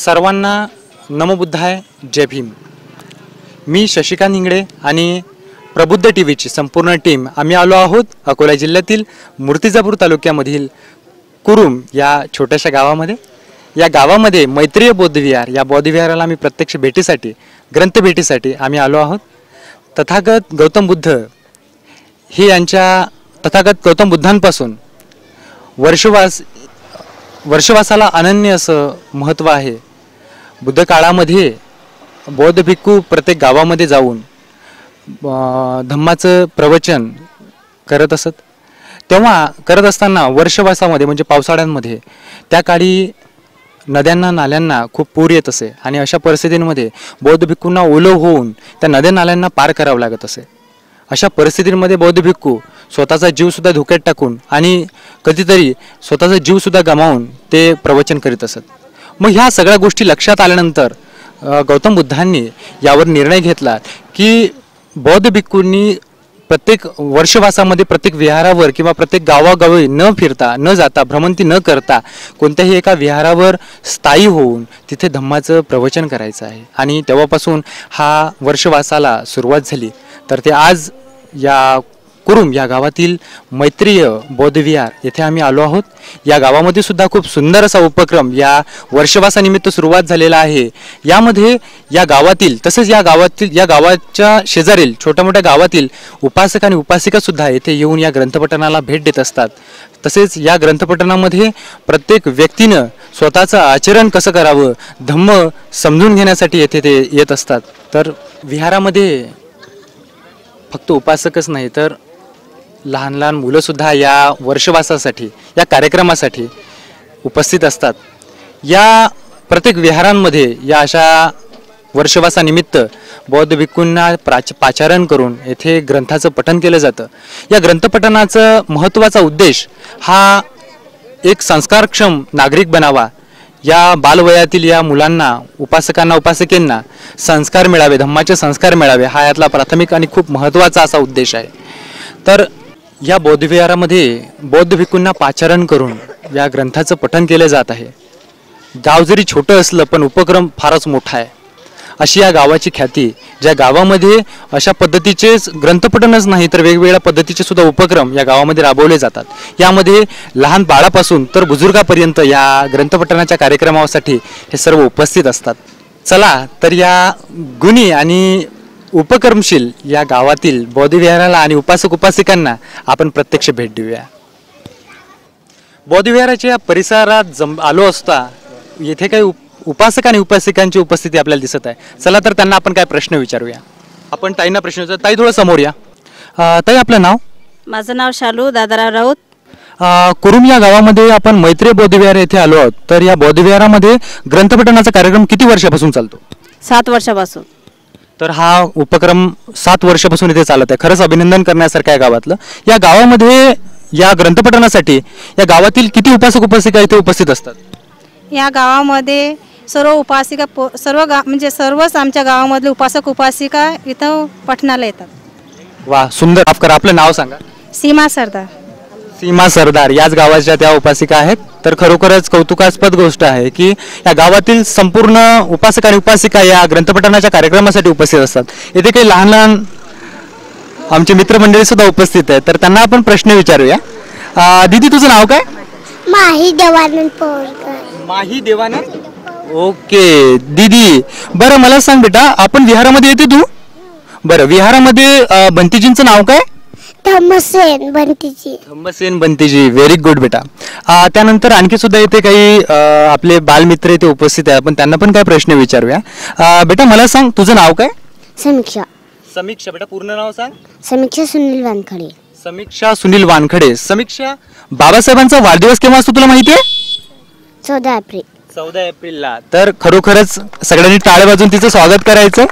सर्वांना नमोबुद्धाय, जय भीम। मी शशिकांत इंगळे आणि प्रबुद्ध टीव्हीची संपूर्ण टीम आम्ही आलो आहोत अकोला जिल्ह्यातील मूर्तिजापूर तालुक्यामधील कुरुम या छोट्याशा गावामध्ये। या गावामध्ये मैत्रीय बौद्धविहार, या बौद्धविहाराला आम्ही प्रत्यक्ष भेटीसाठी, ग्रंथ भेटीसाठी आम्ही आलो आहोत। तथागत गौतम बुद्ध हे यांच्या तथागत गौतम बुद्धांपासून वर्षवासाला अनन्य असं महत्त्व आहे। बुद्ध काळामध्ये बौद्ध भिक्खू प्रत्येक गावामध्ये जाऊन धम्माचं प्रवचन करत असत। तेव्हा करत असताना वर्षवासामध्ये म्हणजे पावसाळ्यांमध्ये त्या काळी नद्यांना नाल्यांना खूप पूर येत असे आणि अशा परिस्थितींमध्ये बौद्ध भिक्खूंना ओलं होऊन त्या नद्या नाल्यांना पार करावं लागत असे। अशा परिस्थितींमध्ये बौद्ध भिक्खू स्वतःचा जीव सुद्धा धोक्यात टाकून आणि कधीतरी स्वतःचा जीव सुद्धा गमावून ते प्रवचन करीत असत। मग ह्या सगळ्या गोष्टी लक्षात आल्यानंतर गौतम बुद्धांनी यावर निर्णय घेतला की बौद्ध भिक्खूंनी प्रत्येक वर्षवासामध्ये प्रत्येक विहारावर किंवा प्रत्येक गावागावी न फिरता न जाता भ्रमंती न करता कोणत्याही एका विहारावर स्थायी होऊन तिथे धम्माचं प्रवचन करायचं आहे। आणि तेव्हापासून हा वर्षवासाला सुरुवात झाली। तर ते आज या कुरुम या गावातील मैत्रीय बौद्धविहार येथे आम्ही आलो आहोत। या गावामध्ये सुद्धा खूप सुंदर असा उपक्रम या वर्षवासानिमित्त सुरुवात झालेला आहे। यामध्ये या गावातील तसेच या गावाच्या शेजारील छोट्या मोठ्या गावातील उपासक आणि उपासिका सुद्धा येथे येऊन या ग्रंथपठणाला भेट देत असतात। तसेच या ग्रंथपठणामध्ये प्रत्येक व्यक्तीनं स्वतःचं आचरण कसं करावं, धम्म समजून घेण्यासाठी येथे ते येत असतात। तर विहारामध्ये फक्त उपासकच नाही तर लहान लहान मुलं सुद्धा या वर्षवासासाठी, या कार्यक्रमासाठी उपस्थित असतात। या प्रत्येक विहारांमध्ये या अशा वर्षवासानिमित्त बौद्ध भिक्खूंना पाचारण करून येथे ग्रंथाचं पठण केलं जातं। या ग्रंथपठणाचा महत्त्वाचा उद्देश हा एक संस्कारक्षम नागरिक बनावा, या बालवयातील या मुलांना, उपासकांना, उपासिकेंना संस्कार मिळावे, धम्माचे संस्कार मिळावे, हा यातला प्राथमिक आणि खूप महत्त्वाचा असा उद्देश आहे। तर या बौद्धविहारामध्ये बौद्ध भिक्खूंना पाचारण करून या ग्रंथाचं पठण केलं जात आहे। गाव जरी छोटं असलं पण उपक्रम फारच मोठा आहे अशी या गावाची ख्याती। ज्या गावामध्ये अशा पद्धतीचेच ग्रंथपठणच नाही तर वेगवेगळ्या पद्धतीचे सुद्धा उपक्रम या गावामध्ये राबवले जातात। यामध्ये लहान बाळापासून तर बुजुर्गापर्यंत या ग्रंथपठणाच्या कार्यक्रमासाठी हे सर्व उपस्थित असतात। चला तर या गुणी आणि उपक्रमशील या गावातील बौद्धविहाराला आणि उपासक उपासिकांना आपण प्रत्यक्ष भेट देऊया। बौद्धविहाराच्या परिसरात आलो असता येथे काही उपासक आणि उपासिकांची उपस्थिती आपल्याला दिसत आहे। चला तर त्यांना आपण काय प्रश्न विचारूया। आपण ताईंना प्रश्न विचारू। ताई थोडं समोर या। ताई आपलं नाव? माझं नाव शालू दादाराव राऊत। कुरुम या गावामध्ये आपण मैत्रीय बौद्धविहार येथे आलो आहोत। तर या बौद्धविहारामध्ये ग्रंथपठणाचा कार्यक्रम किती वर्षापासून चालतो? 7 वर्षापासून। तर हा उपक्रम 7 वर्षापासून इथे चालत आहे। खरंच अभिनंदन करण्यासारखं आहे गावातलं। या गावामध्ये या ग्रंथपठणासाठी या गावातील किती उपासक उपासिका इथे उपस्थित असतात? या गावामध्ये सर्व उपासिका म्हणजे सर्वच आमच्या गावामधले उपासक उपासिका इथं पठणाला येतात। वा सुंदर। आपलं नाव सांगा? सीमा सरदार। सीमा सरदार याच गावाच्या त्या उपासिका आहेत। तर खरोखरच कौतुकास्पद गोष्ट आहे की या गावातील संपूर्ण उपासक आणि उपासिका या ग्रंथपठणाच्या कार्यक्रमासाठी उपस्थित असतात। येथे काही लहान लहान आमचे मित्रमंडळी सुद्धा उपस्थित आहेत। तर त्यांना आपण प्रश्न विचारूया। दीदी तुझं नाव काय? माही देवानंद पोरकर। माही देवानंद। ओके दीदी, बरं मला सांग बेटा, आपण विहारामध्ये येते तू? बरं, विहारामध्ये बंतीजींचं नाव काय? धम्मसेन बंतीजी। धम्मसेन बंतीजी, व्हेरी गुड बेटा। त्यानंतर आणखी सुद्धा इथे काही आपले बालमित्र इथे उपस्थित आहे। आपण त्यांना पण काय प्रश्न विचारूया। बेटा मला सांग तुझं नाव काय? समीक्षा। समीक्षा बेटा पूर्ण नाव सांग? समीक्षा सुनील वानखडे। समीक्षा सुनील वानखडे। समीक्षा, बाबासाहेबांचा वाढदिवस केव्हा असतो तुला माहिती आहे? 14 एप्रिल। 14 एप्रिलला। तर खरोखरच सगळ्यांनी टाळ्या वाजवून तिचं स्वागत करायचं।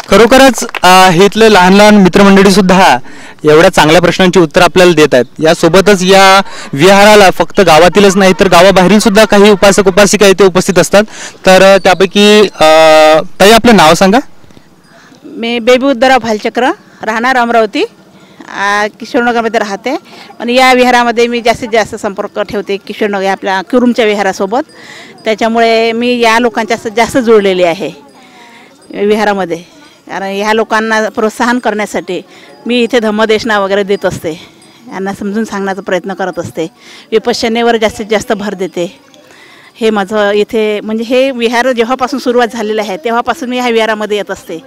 खरोखरच हे इथले लहान लहान मित्रमंडळी सुद्धा एवढ्या चांगल्या प्रश्नांची उत्तर आपल्याला देत आहेत। यासोबतच या विहाराला फक्त गावातीलच नाही तर गावाबाहेरील सुद्धा काही उपासक उपासिका इथे उपस्थित असतात। तर त्यापैकी ताई आपलं नाव सांगा? मी बेबी उद्धवराव भालचक्र, राहणार अमरावती किशोरनगरमध्ये राहते. पण या विहारामध्ये मी जास्तीत जास्त संपर्क ठेवते किशोरनगर आपल्या कुरुमच्या विहारासोबत. त्याच्यामुळे मी या लोकांच्या जास्त जोडलेली आहे विहारामध्ये. कारण ह्या लोकांना प्रोत्साहन करण्यासाठी मी इथे धम्मदेशना वगैरे देत असते. यांना समजून सांगण्याचा प्रयत्न करत असते. विपश्यनेवर जास्तीत जास्त भर देते. हे माझं इथे म्हणजे हे विहार जेव्हापासून सुरुवात झालेलं आहे तेव्हापासून मी ह्या विहारामध्ये येत असते.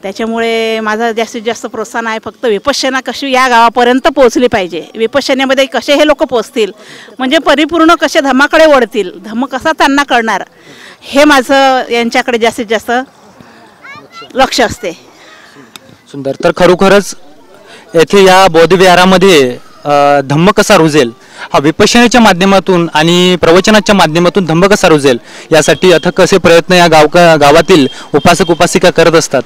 त्याच्यामुळे माझं जास्तीत जास्त प्रोत्साहन आहे फक्त विपश्यना कशी या गावापर्यंत पोहोचली पाहिजे. विपश्यनेमध्ये कसे हे लोक पोहोचतील म्हणजे परिपूर्ण कसे धम्माकडे वळतील, धम्म कसा त्यांना कळणार, हे माझं यांच्याकडे जास्तीत जास्त लक्ष असते. सुंदर. तर खरोखरच येथे या बौद्ध विहारामध्ये धम्म कसा रुजेल, हा विपश्यनेच्या माध्यमातून आणि प्रवचनाच्या माध्यमातून धम्म कसा रुजेल यासाठी अथक असे प्रयत्न या गावातील उपासक उपासिका करत असतात.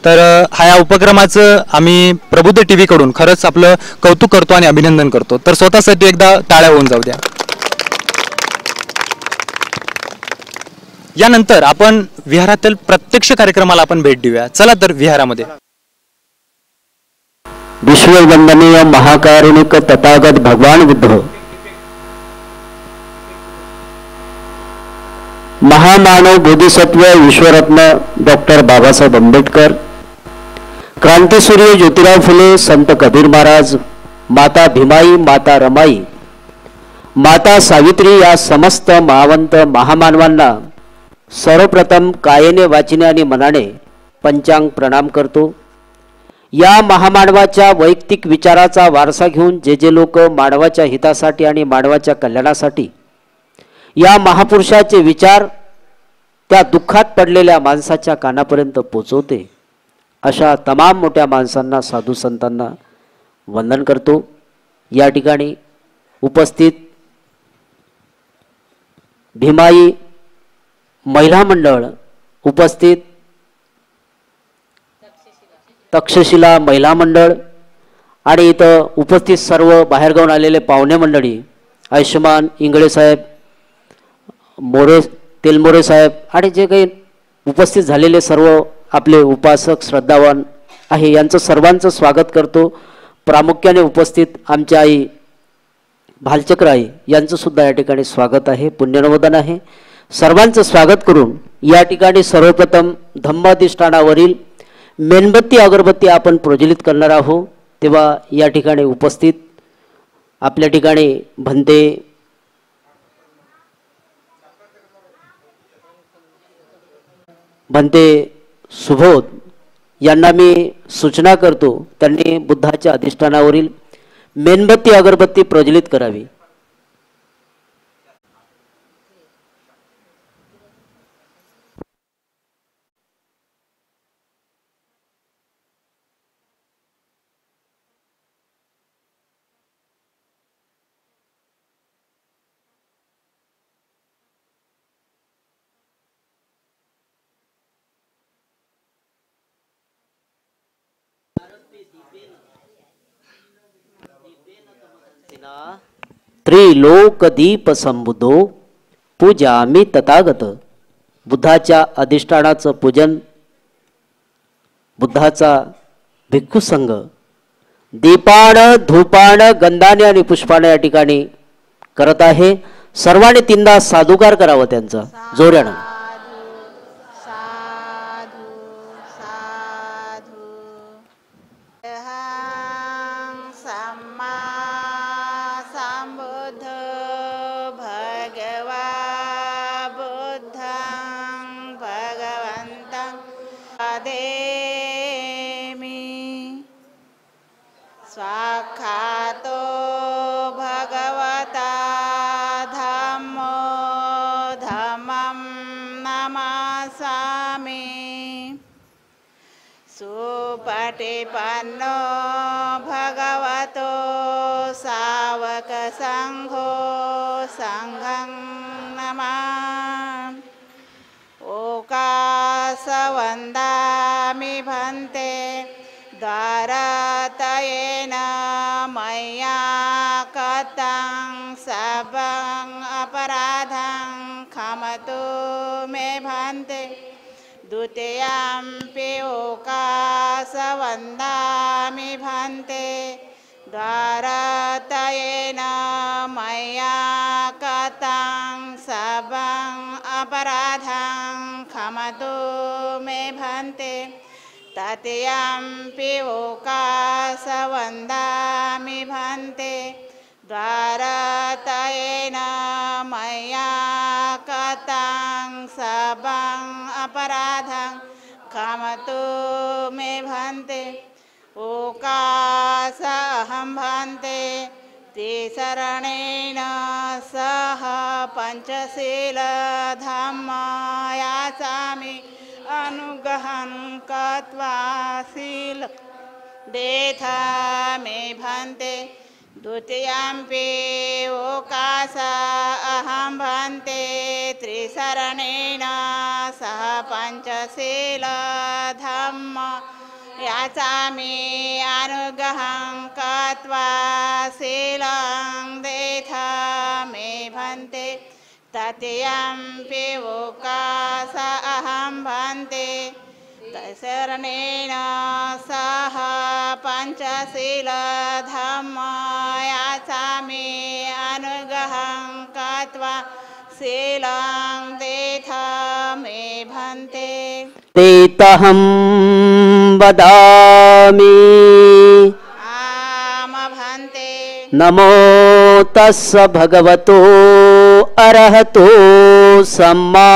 तर हा या उपक्रमाचं आम्ही प्रबुद्ध TV कडून खरंच आपलं कौतुक करतो आणि अभिनंदन करतो. तर स्वतःसाठी एकदा टाळ्या होऊन जाऊ द्या. यानंतर आपण विहारातील प्रत्यक्ष कार्यक्रमाला आपण भेट देऊया. चला तर विहारामध्ये. विश्ववंदनीय महाकारुणिक तथागत भगवान बुद्ध, महामानव बोधिसत्व विश्वरत्न डॉक्टर बाबासाहेब आंबेडकर, क्रांतिसूर्य ज्योतिराव फुले, संत कबीर महाराज, माता भीमाई, माता रमाई, माता सावित्री या समस्त महावंत महामानवांना सर्वप्रथम कायेने वाचीने आणि मनाने पंचांग प्रणाम करतो. या महामानवाच्या वैयक्तिक विचाराचा वारसा घेऊन जे लोक मानवाच्या हितासाठी आणि मानवाच्या कल्याणासाठी या महापुरुषाचे विचार त्या दुःखात पडलेल्या माणसाच्या कानापर्यंत पोचवते, अशा तमाम मोठ्या माणसांना, साधू संतांना वंदन करतो. या ठिकाणी उपस्थित भीमाई महिला मंडळ, उपस्थित तक्षशिला महिला मंडळ आणि इथं उपस्थित सर्व बाहेरगावून आलेले पाहुणे मंडळी, आयुष्यमान इंगळे साहेब, मोरे तेलमोरे साहेब आणि जे काही उपस्थित झालेले सर्व आपले उपासक श्रद्धावान आहे यांचं सर्वांचं स्वागत करतो. प्रामुख्याने उपस्थित आमच्या आई भालचक्र आई यांचं सुद्धा या ठिकाणी स्वागत आहे, पुण्यनवदन आहे. सर्वांचं स्वागत करून या ठिकाणी सर्वप्रथम धम्माधिष्ठानावरील मेणबत्ती अगरबत्ती आपण प्रज्वलित करणार आहोत. तेव्हा या ठिकाणी उपस्थित आपल्या ठिकाणी भंते सुबोध यांना मी सूचना करतो, त्यांनी बुद्धाच्या अधिष्ठानावरील मेणबत्ती अगरबत्ती प्रज्वलित करावी. त्रिलोकदीप संबुद्धो पूजामी तथागत. बुद्धाच्या अधिष्ठानाचं पूजन बुद्धाचा भिक्खू संघ दीपान धूपान गंधाने आणि पुष्पाने या ठिकाणी करत आहे. सर्वांनी तीनदा साधुकार करावं त्यांचा जोरानं. स्वाखातो भगवता धम्मो धम्मं नमामि सुपटिपन्नो भगवतो सावक संघो संघं नमामि ओकासवन्दामि भन्ते द्वारतयेन मया कृतं सबं अपराधं क्षमतु मे भन्ते द्वितीयम्पि ओकासवन्दामि भन्ते द्वारतयेन मया कृतं सबं अपराधं क्षमतु मे भन्ते तृतीयम्पि ओकासवन्दामि भन्ते द्वारतयेन मया कृतं सबं अपराधं क्षमतु मे भन्ते ओकासहं भन्ते त्रिशरणेन सह पञ्चशीलधम्मयाचामि अनुग्रहं कृत्वा शील देथा मे भन्ते द्वितीयम्पि ओकास अहं भन्ते त्रिशरणेन सह पञ्चशीलधम्म याचामि अनुग्रहं कृत्वा शीलं देथा मे भन्ते तृतीयम्पि ओकास अहं भन्ते शरणेन सह पञ्चशीलधम्म याचामि अनुग्रहं कृत्वा शीलं देथा मे भन्ते तेतहं वदामि आम भन्ते नमो तस्स भगवतो अरहतो सम्मा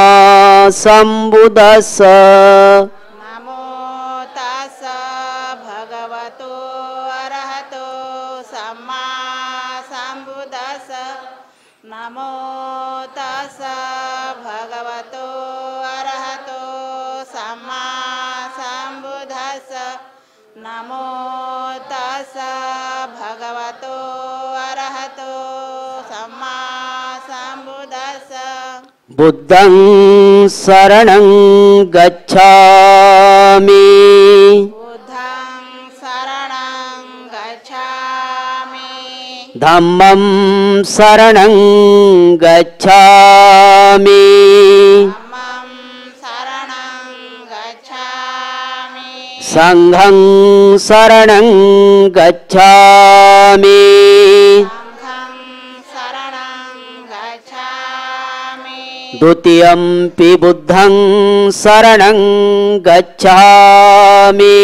सम्बुद्धस्स नमो तस्स भगवतो अरहतो सम्मा सम्बुद्धस्स नमो तस्स भगवतो अरहतो सम्मा सम्बुद्धस्स नमो तस्स भगवतो अरहतो सम्मा सम्बुद्धस्स बुद्धं शरणं गच्छामि बुद्धं शरणं गच्छामि धम्मं शरणं गच्छामि धम्मं शरणं गच्छामि संघं शरणं गच्छामि संघं शरणं गच्छामि द्वितीयम्पि बुद्धं शरणं गच्छामि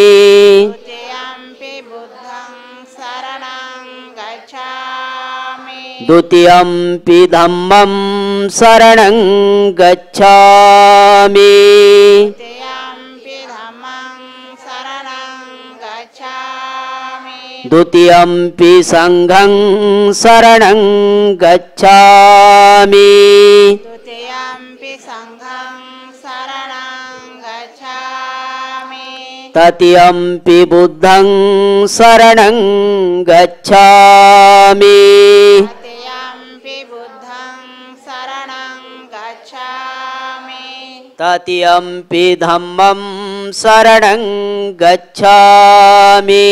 द्वितीयम्पि बुद्धं शरणं गच्छामि द्वितीयम्पि धम्मं शरणं गच्छामि द्वितीयम्पि धम्मं शरणं गच्छामि द्वितीयम्पि संघं शरणं गच्छामि द्वितीयम्पि संघं शरणं गच्छामि तृतीयम्पि बुद्धं शरणं गच्छामि तृतीयम्पि बुद्धं शरणं गच्छामि तृतीयम्पि धम्मं शरणं गच्छामि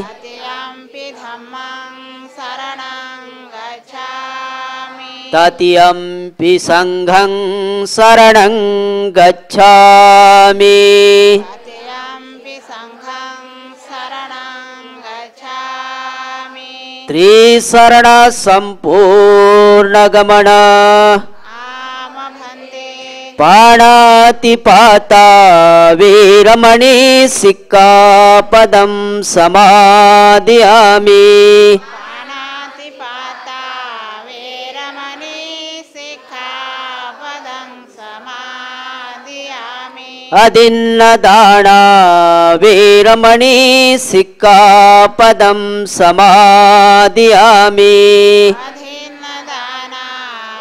तृतीयम्पि धम्मं शरणं गच्छामि तृतीयम्पि संघं शरणं गच्छामि तृतीयम्पि संघं शरणं गच्छामि त्रिशरण संपूर्णगमन आम भन्ते पाणातिपाता वीरमणि सिक्कापदं समादयामि पाणातिपाता वेरमणि सिक्खापदं समादयामि अदिन्नदाना वीरमणि सिक्कापदं समादयामि अधीनदाना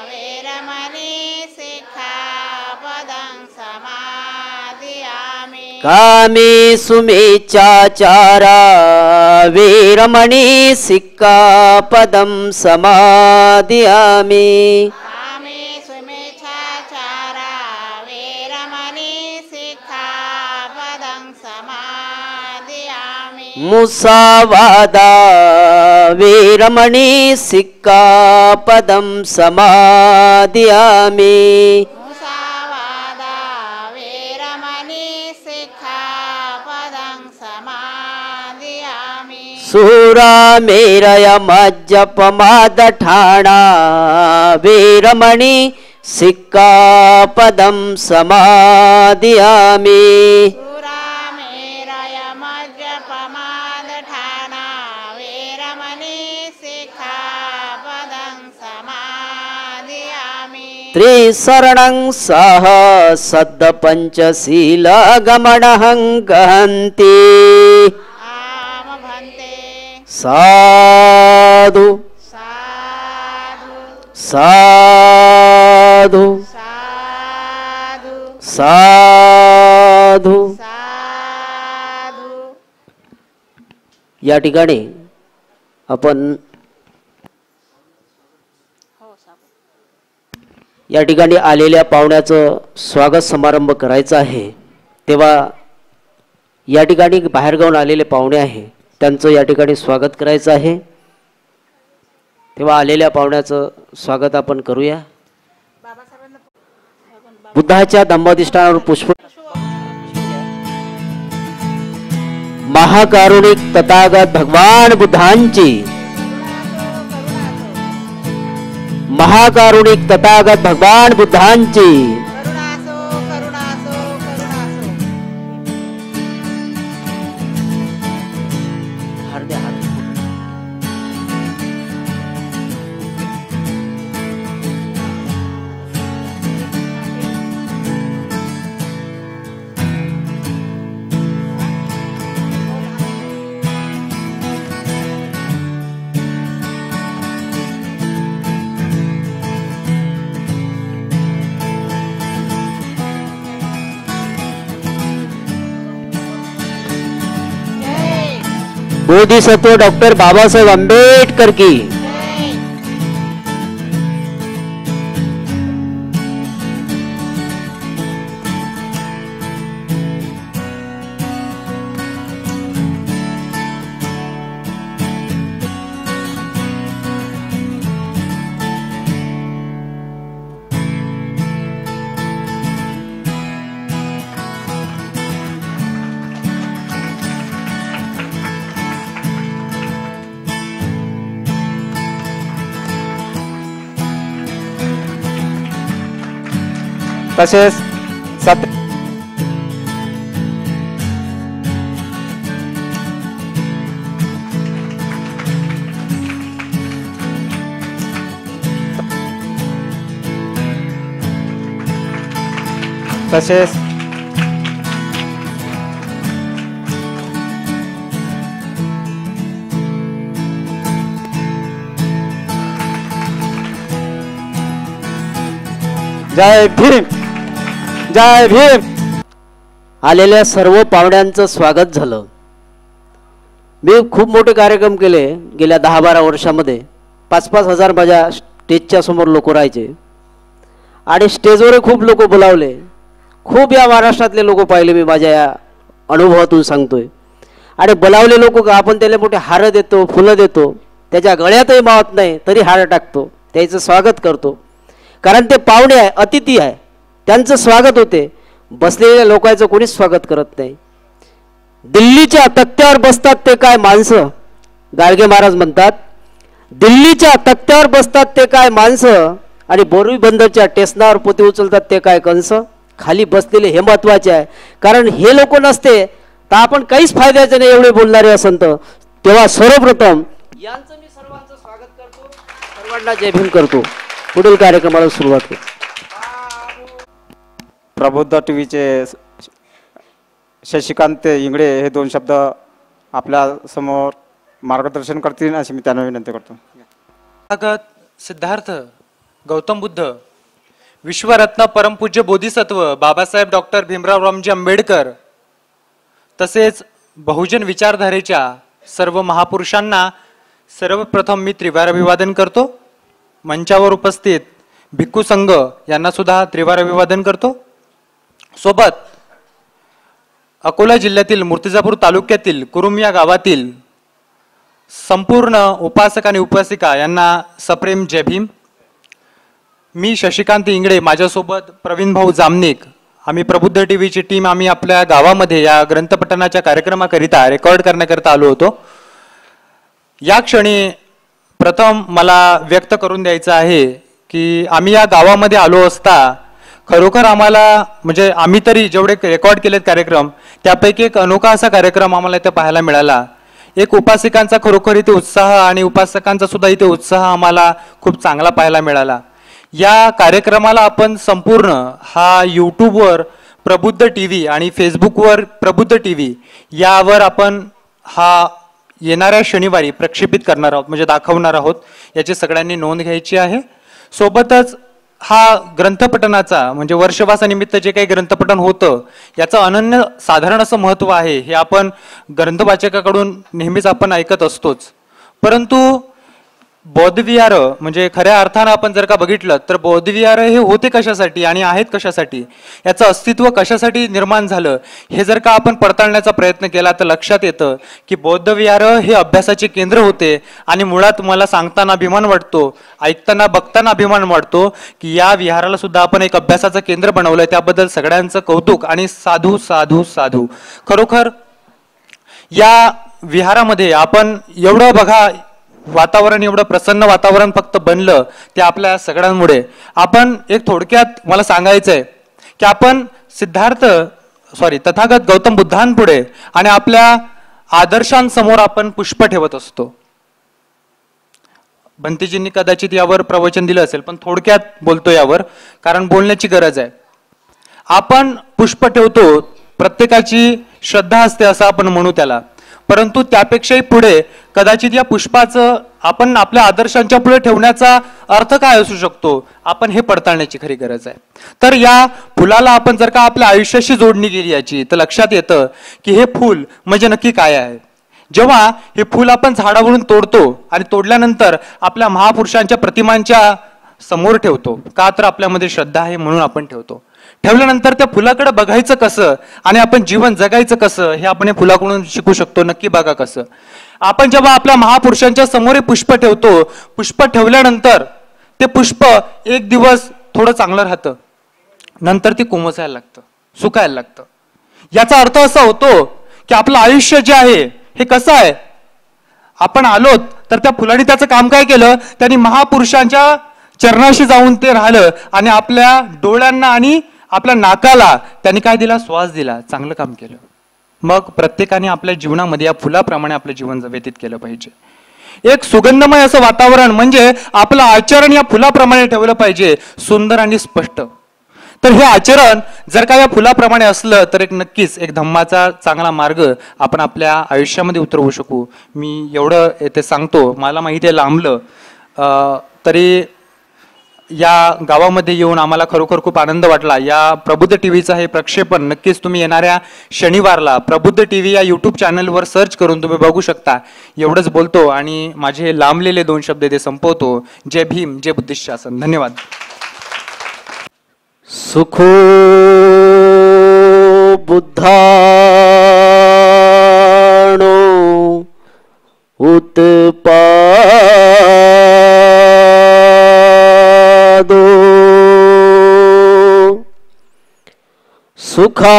वेरमणि सिक्खापदं समादयामि कामेषु मेच्छाचारा वीरमणि सिक्कापदं समादयामि कामेषु मेच्छाचारा वेरमणि सिक्खापदं समादयामि मुसावादा वीरमणि सिक्कापदं समादयामि मुसावादा वेरमणि सूरा मेरय मज्जपमाद ठाणा वीरमणि सिक्कापदं समादियामि त्रिशरणं सह सद् पंचशील गमनहं गहन्ति साधु साधु साधु या ठिकाणी आपण या ठिकाणी आलेल्या पाहुण्याचं स्वागत समारंभ करायचा आहे, तेव्हा या ठिकाणी बाहेरगावून आलेले पाहुणे आहे त्यांचं या ठिकाणी स्वागत करायचं आहे, तेव्हा आलेल्या पाहुण्याचं स्वागत आपण करूया. बुद्धाच्या दंभाधिष्ठानावर पुष्प महाकारुणिक तथागत भगवान बुद्धांची महाकारुणिक तथागत भगवान बुद्धांची बोधिसत्व डॉक्टर बाबासाहेब आंबेडकर की तसेच तसेच जय भीम जय भीम. आलेल्या सर्व पाहुण्यांचं स्वागत झालं. मी खूप मोठे कार्यक्रम केले गेल्या 10-12 वर्षामध्ये. 5-5 हजार माझ्या स्टेजच्या समोर लोक राहायचे आणि स्टेजवर खूप लोक बोलावले. खूप या महाराष्ट्रातले लोक पाहिले मी माझ्या या अनुभवातून सांगतोय. आणि बोलावले लोक का आपण त्याला मोठे हार देतो, फुलं देतो, त्याच्या गळ्यातही मावत नाही तरी हार टाकतो, त्याचं स्वागत करतो. कारण ते पाहुणे आहे, अतिथी आहे, त्यांचं स्वागत होते. बसलेल्या लोकांचं कोणीच स्वागत करत नाही. दिल्लीच्या तख्त्यावर बसतात ते काय माणसं, गाडगे महाराज म्हणतात, दिल्लीच्या तख्त्यावर बसतात ते काय माणसं आणि बोरी बंदरच्या टेसनावर पोते उचलतात ते काय कंस. खाली बसलेले हे महत्वाचे आहे. कारण हे लोक नसते तर आपण काहीच फायद्याचे नाही एवढे बोलणारे असंत. तेव्हा सर्वप्रथम यांचं मी सर्वांचं स्वागत करतो, सर्वांना जय भीम करतो. पुढील कार्यक्रमाला सुरुवात करू. प्रबुद्ध टीव्हीचे शशिकांत इंगळे हे 2 शब्द आपल्या समोर मार्गदर्शन करतील अशी मी त्यांना विनंती करतो. भगत सिद्धार्थ गौतम बुद्ध, विश्वरत्न परमपूज्य बोधिसत्व बाबासाहेब डॉक्टर भीमराव रामजी आंबेडकर, तसेच बहुजन विचारधारेच्या सर्व महापुरुषांना सर्वप्रथम मी त्रिवार अभिवादन करतो. मंचावर उपस्थित भिक्खू संघ यांना सुद्धा त्रिवार अभिवादन करतो. सोबत अकोला जिल्ह्यातील मूर्तिजापूर तालुक्यातील कुरुम या गावातील संपूर्ण उपासक आणि उपासिका यांना सप्रेम जय भीम. मी शशिकांत इंगळे, माझ्यासोबत प्रवीण भाऊ जामनिक, आम्ही प्रबुद्ध टीव्हीची टीम आम्ही आपल्या गावामध्ये या ग्रंथपठणाच्या कार्यक्रमाकरिता रेकॉर्ड करण्याकरिता आलो होतो. या क्षणी प्रथम मला व्यक्त करून द्यायचं आहे की आम्ही या गावामध्ये आलो असता खरोखर आम्हाला म्हणजे आम्ही तरी जेवढे रेकॉर्ड केलेत कार्यक्रम त्यापैकी एक अनोखा असा कार्यक्रम आम्हाला इथे पाहायला मिळाला. एक उपासिकांचा खरोखर इथे उत्साह आणि उपासकांचा सुद्धा इथे उत्साह आम्हाला खूप चांगला पाहायला मिळाला. या कार्यक्रमाला आपण संपूर्ण हा यूट्यूबवर प्रबुद्ध TV आणि फेसबुकवर प्रबुद्ध TV यावर आपण हा येणाऱ्या शनिवारी प्रक्षेपित करणार आहोत म्हणजे दाखवणार आहोत. याची सगळ्यांनी नोंद घ्यायची आहे. सोबतच हा ग्रंथपठणाचा म्हणजे वर्षवासानिमित्त जे काही ग्रंथपठण होतं याचं अनन्य साधारण असं महत्त्व आहे हे आपण ग्रंथवाचकाकडून नेहमीच आपण ऐकत असतोच. परंतु बौद्धविहार म्हणजे खऱ्या अर्थानं आपण जर का बघितलं तर बौद्धविहार हे होते कशासाठी आणि आहेत कशासाठी, याचं अस्तित्व कशासाठी निर्माण झालं हे जर का आपण पडताळण्याचा प्रयत्न केला तर लक्षात येतं की बौद्धविहार हे अभ्यासाचे केंद्र होते. आणि मुळात मला सांगताना अभिमान वाटतो, ऐकताना बघताना अभिमान वाटतो की या विहाराला सुद्धा आपण एक अभ्यासाचं केंद्र बनवलंय. त्याबद्दल सगळ्यांचं कौतुक आणि साधू साधू साधू. खरोखर या विहारामध्ये आपण एवढं बघा वातावरण एवढं प्रसन्न वातावरण फक्त बनलं ते आपल्या सगळ्यांमुळे. आपण एक थोडक्यात मला सांगायचंय की आपण तथागत गौतम बुद्धांपुढे आणि आपल्या आदर्शांसमोर आपण पुष्प ठेवत असतो. बंतीजींनी कदाचित यावर प्रवचन दिलं असेल पण थोडक्यात बोलतो यावर कारण बोलण्याची गरज आहे. आपण पुष्प ठेवतो, प्रत्येकाची श्रद्धा असते असं आपण म्हणू त्याला. परंतु त्यापेक्षाही पुढे कदाचित या पुष्पाचं आपण आपल्या आदर्शांच्या पुढे ठेवण्याचा अर्थ काय असू शकतो आपण हे पडताळण्याची खरी गरज आहे. तर या फुलाला आपण जर का आपल्या आयुष्याशी जोडणी केली याची तर लक्षात येतं की हे फूल म्हणजे नक्की काय आहे. जेव्हा हे फूल आपण झाडावरून तोडतो आणि तोडल्यानंतर आपल्या महापुरुषांच्या प्रतिमांच्या समोर ठेवतो का तर आपल्यामध्ये श्रद्धा आहे म्हणून आपण ठेवतो. ठेवल्यानंतर त्या फुलाकडे बघायचं कसं आणि आपण जीवन जगायचं कसं हे आपण या फुलाकडून शिकू शकतो. नक्की बघा कसं. आपण जेव्हा आपल्या महापुरुषांच्या समोर पुष्प ठेवतो, पुष्प ठेवल्यानंतर ते पुष्प एक दिवस थोडं चांगलं राहतं, नंतर ते कोमसायला लागतं, सुकायला लागतं. याचा अर्थ असा होतो की आपलं आयुष्य जे आहे हे कसं आहे. आपण आलोत तर त्या फुलाने त्याचं काम काय केलं, त्यांनी महापुरुषांच्या चरणाशी जाऊन ते राहिलं आणि आपल्या डोळ्यांना आणि आपल्या नाकाला त्यांनी काय दिला, श्वास दिला, चांगलं काम केलं. मग प्रत्येकाने आपल्या जीवनामध्ये या फुलाप्रमाणे आपलं जीवन व्यतीत केलं पाहिजे. एक सुगंधमय असं वातावरण म्हणजे आपलं आचरण या फुलाप्रमाणे ठेवलं पाहिजे, सुंदर आणि स्पष्ट. तर हे आचरण जर का या फुलाप्रमाणे असलं तर एक नक्कीच एक धम्माचा चांगला मार्ग आपण आपल्या आयुष्यामध्ये उतरवू शकू. मी एवढं येथे सांगतो. मला माहिती आहे लांबलं तरी या गावामध्ये येऊन आम्हाला खरोखर खूप आनंद वाटला. या प्रबुद्ध TVचं हे प्रक्षेपण नक्कीच तुम्ही येणाऱ्या शनिवारला प्रबुद्ध TV या यूट्यूब चॅनलवर सर्च करून तुम्ही बघू शकता. एवढंच बोलतो आणि माझे लांबलेले 2 शब्द ते संपवतो. जय भीम, जय बुद्धिस्ट शासन. धन्यवाद. सुखो बुद्धाणो सुखा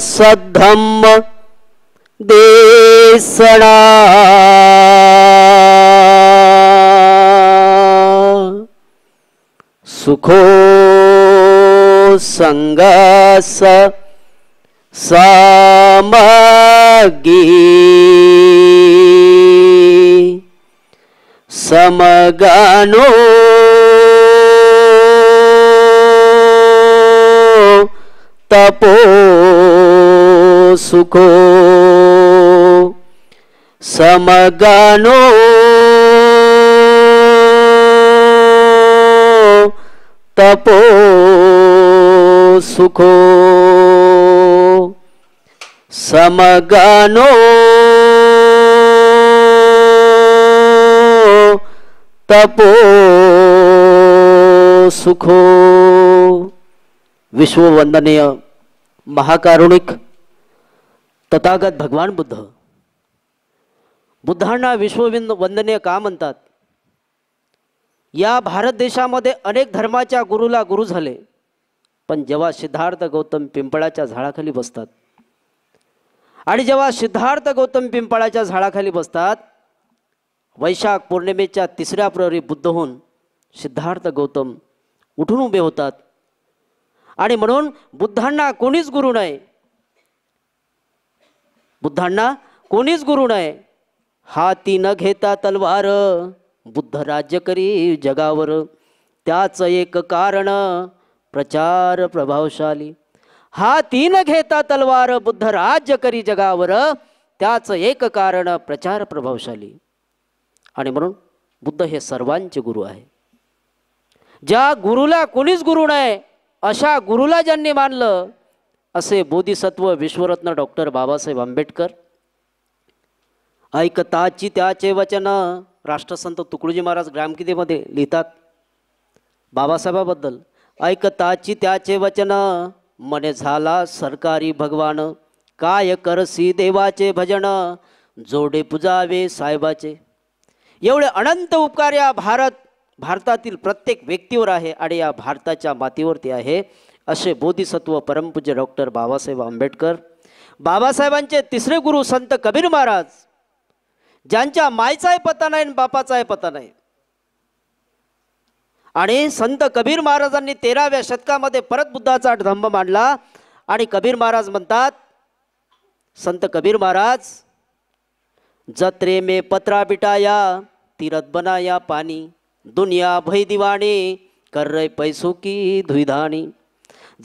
सद्धम्म देसना सुखो संगस समगी समगनो तपो सुखो समगनो तपो सुखो समगनो तपो सुखो. विश्ववंदनीय महाकारुणिक तथागत भगवान बुद्ध. बुद्धांना विश्ववंदनीय का म्हणतात? या भारत देशामध्ये अनेक धर्माच्या गुरुला गुरु झाले, पण जेव्हा सिद्धार्थ गौतम पिंपळाच्या झाडाखाली बसतात आणि जेव्हा सिद्धार्थ गौतम पिंपळाच्या झाडाखाली बसतात, वैशाख पौर्णिमेच्या 3ऱ्या प्रहरी बुद्ध होऊन सिद्धार्थ गौतम उठून उभे होतात. आणि म्हणून बुद्धांना कोणीच गुरु नाही, बुद्धांना कोणीच गुरु नाही. हाती न घेता तलवार बुद्ध राज्य करी जगावर, त्याच एक कारण प्रचार प्रभावशाली. हाती न घेता तलवार बुद्ध राज्य करी जगावर, त्याच एक कारण प्रचार प्रभावशाली. आणि म्हणून बुद्ध हे सर्वांचे गुरु आहे. ज्या गुरुला कोणीच गुरु नाही अशा गुरुला ज्यांनी मानलं असे बोधिसत्व विश्वरत्न डॉक्टर बाबासाहेब आंबेडकर. ऐकताची त्याचे वचन राष्ट्रसंत तुकडोजी महाराज ग्रामगीतेमध्ये लिहितात बाबासाहेबाबद्दल. ऐकताची त्याचे वचन मने झाला सरकारी भगवान, काय करसी देवाचे भजन, जोडे पुजावे साहेबाचे. एवढे अनंत उपकार या भारतातील प्रत्येक व्यक्तीवर आहे आणि या भारताच्या मातीवरती आहे असे बोधिसत्व परमपूज्य डॉक्टर बाबासाहेब आंबेडकर. बाबासाहेबांचे तिसरे गुरु संत कबीर महाराज, ज्यांच्या मायचाही पत्ता नाही बापाचाही पत्ता नाही. आणि संत कबीर महाराजांनी 13व्या शतकामध्ये परत बुद्धाचा धम्म मांडला. आणि कबीर महाराज म्हणतात, संत कबीर महाराज, जत्रे में पत्रा बिटाया तीरथ बनाया पानी, दुनिया भई दीवानी कर रहे पैसों की धुईधानी.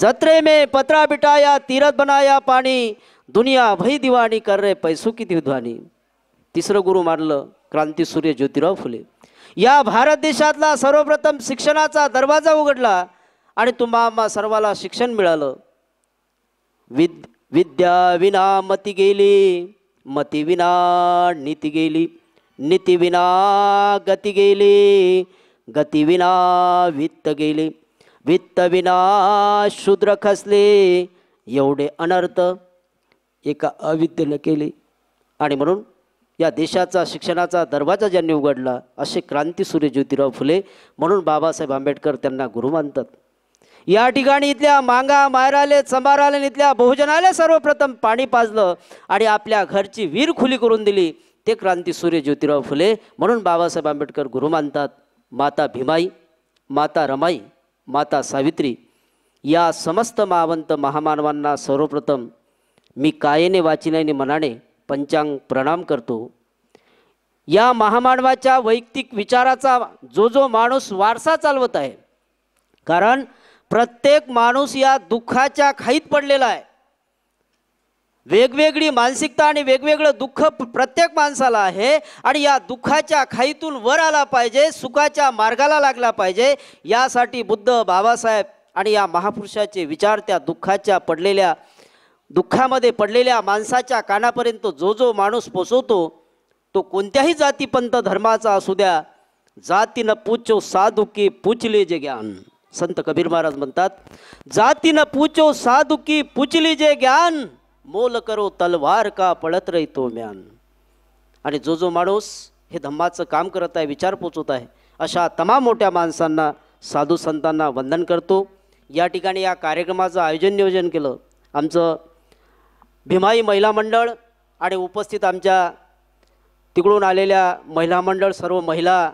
जत्रे में पत्रा बिटाया तीरथ बनाया पानी, दुनिया भई दीवानी कर रहे पैसों की धुईधानी. तिसरं गुरु मानलं क्रांतीसूर्य ज्योतिराव फुले. या भारत देशातला सर्वप्रथम शिक्षणाचा दरवाजा उघडला आणि तुम्हा सर्वाला शिक्षण मिळालं. विद्या विना मती गेली, मती विना नीती गेली, नीती विना गती गेली, गती विना वित्त गेले, वित्त विना शूद्र खसले, एवढे अनर्थ एका अविद्येने केले. आणि म्हणून या देशाचा शिक्षणाचा दरवाजा ज्यांनी उघडला असे क्रांतीसूर्य ज्योतिराव फुले. म्हणून बाबासाहेब आंबेडकर त्यांना गुरु मानतात. या ठिकाणी इथल्या मांगा मायराले चंबाराले इथल्या बहुजनाले सर्वप्रथम पाणी पाजलं आणि आपल्या घरची वीर खुली करून दिली ते क्रांतीसूर्य ज्योतिराव फुले. म्हणून बाबासाहेब आंबेडकर गुरु मानतात. माता भीमाई, माता रमाई, माता सावित्री या समस्त महावंत महामानवांना सर्वप्रथम मी कायेने वाचिनाने मनाने पंचांग प्रणाम करतो. या महामानवाच्या वैयक्तिक विचाराचा जो माणूस वारसा चालवत आहे, कारण प्रत्येक माणूस या दुःखाच्या खाईत पडलेला आहे. वेगवेगळी मानसिकता आणि वेगवेगळं दुःख प्रत्येक माणसाला आहे आणि या दुःखाच्या खाईतून वर आला पाहिजे, सुखाच्या मार्गाला लागला पाहिजे. यासाठी बुद्ध, बाबासाहेब आणि या महापुरुषाचे विचार त्या दुःखामध्ये पडलेल्या माणसाच्या कानापर्यंत जो माणूस पोचवतो तो कोणत्याही जाती पंथ धर्माचा असू द्या, जातीनं पूछो साधू की पूछले जे ज्ञान. संत कबीर महाराज म्हणतात, जातीनं पूछो साधू की पूछली जे ज्ञान, मोल करो तलवार का पळत रही तो म्यान. आणि जो माणूस हे धम्माचं काम करत आहे, विचार पोचवत आहे, अशा तमाम मोठ्या माणसांना, साधू संतांना वंदन करतो. या ठिकाणी या कार्यक्रमाचं आयोजन नियोजन केलं आमचं भीमाई महिला मंडळ आणि उपस्थित आमच्या तिकडून आलेल्या महिला मंडळ, सर्व महिला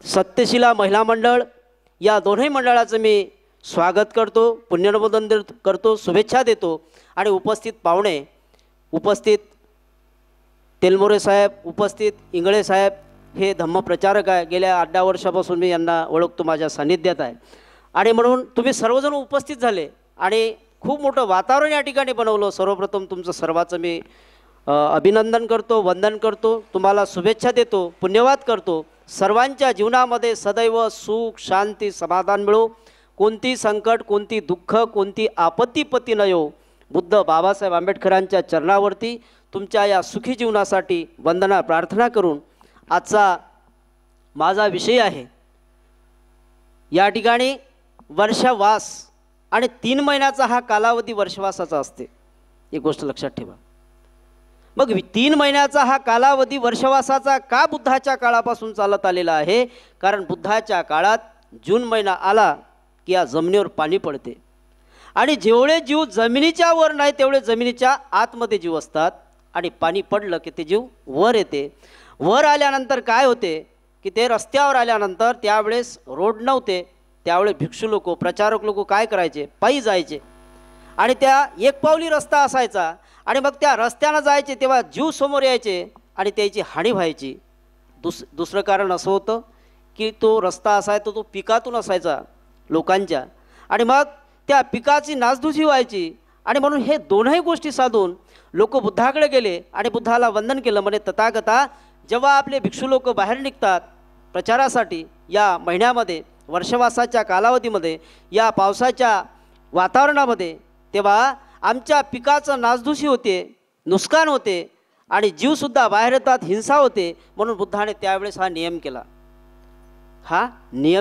सत्यशिला महिला मंडळ या दोन्ही मंडळाचं मी स्वागत करतो, पुण्यनमोदन करतो, शुभेच्छा देतो. आणि उपस्थित पाहुणे, उपस्थित तेलमोरे साहेब, उपस्थित इंगळे साहेब हे धम्मप्रचारक आहे. गेल्या 8-10 वर्षापासून मी यांना ओळखतो, माझ्या सान्निध्यात आहे. आणि म्हणून तुम्ही सर्वजण उपस्थित झाले आणि खूप मोठं वातावरण या ठिकाणी बनवलं. सर्वप्रथम तुमचं सर्वांचं मी अभिनंदन करतो, वंदन करतो, तुम्हाला शुभेच्छा देतो, पुण्यवाद करतो. सर्वांच्या जीवनामध्ये सदैव सुख, शांती, समाधान मिळो. कोणती संकट, कोणती दुःख, कोणती आपत्तीपत्ती न येऊ. बुद्ध बाबासाहेब आंबेडकरांच्या चरणावरती तुमच्या या सुखी जीवनासाठी वंदना प्रार्थना करून आजचा माझा विषय आहे. या ठिकाणी वर्षवास आणि 3 महिन्याचा हा कालावधी वर्षवासाचा असते, एक गोष्ट लक्षात ठेवा. मग 3 महिन्याचा हा कालावधी वर्षवासाचा का बुद्धाच्या काळापासून चालत आलेला आहे? कारण बुद्धाच्या काळात जून महिना आला की या जमिनीवर पाणी पडते. आणि जेवढे जीव जमिनीच्या वर नाही तेवढे जमिनीच्या आतमध्ये जीव असतात. आणि पाणी पडलं की ते जीव वर येते. वर आल्यानंतर काय होते की ते रस्त्यावर आल्यानंतर त्यावेळेस रोड नव्हते, त्यावेळेस भिक्षू लोक प्रचारक लोक काय करायचे, पायी जायचे. आणि त्या एक पावली रस्ता असायचा आणि मग त्या रस्त्यानं जायचे तेव्हा जीव समोर यायचे आणि त्याची हानी व्हायची. दुसरं कारण असं होतं की तो रस्ता असायचा तो पिकातून असायचा लोकांच्या, आणि मग त्या पिकाची नासधुसी व्हायची. आणि म्हणून हे दोनही गोष्टी साधून लोक बुद्धाकडे गेले आणि बुद्धाला वंदन केलं. म्हणे तथागता, जेव्हा आपले भिक्षू लोक बाहेर निघतात प्रचारासाठी या महिन्यामध्ये, वर्षवासाच्या कालावधीमध्ये, या पावसाच्या वातावरणामध्ये, तेव्हा आमच्या पिकाचं नासधुसी होते, नुकसान होते आणि जीवसुद्धा बाहेर येतात, हिंसा होते. म्हणून बुद्धाने त्यावेळेस हा नियम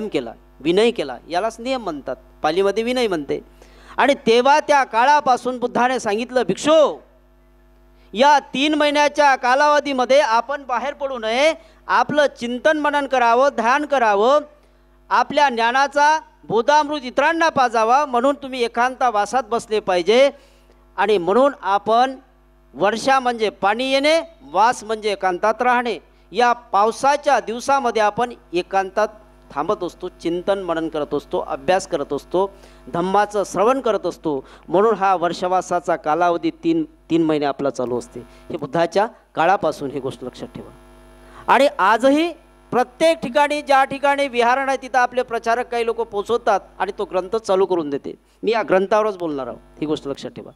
केला, विनय केला. यालाच नियम म्हणतात, पालीमध्ये विनय म्हणते. आणि तेव्हा त्या काळापासून बुद्धाने सांगितलं, भिक्षू या 3 महिन्याच्या कालावधीमध्ये आपण बाहेर पडू नये, आपलं चिंतन मनन करावं, ध्यान करावं, आपल्या ज्ञानाचा बोधामृत इतरांना पाजावा. म्हणून तुम्ही एकांतवासात बसले पाहिजे. आणि म्हणून आपण वर्षा म्हणजे पाणी येणे, वास म्हणजे एकांतात राहणे. या पावसाच्या दिवसामध्ये आपण एकांतात थांबत असतो, चिंतन मनन करत असतो, अभ्यास करत असतो, धम्माचं श्रवण करत असतो. म्हणून हा वर्षवासाचा कालावधी 3 महिने आपला चालू असते. हे बुद्धाच्या काळापासून ही गोष्ट लक्षात ठेवा. आणि आजही प्रत्येक ठिकाणी ज्या ठिकाणी विहार आहे तिथं आपले प्रचारक काही लोक पोचवतात आणि तो ग्रंथ चालू करून देते. मी या ग्रंथावरच बोलणार आहोत, ही गोष्ट लक्षात ठेवा.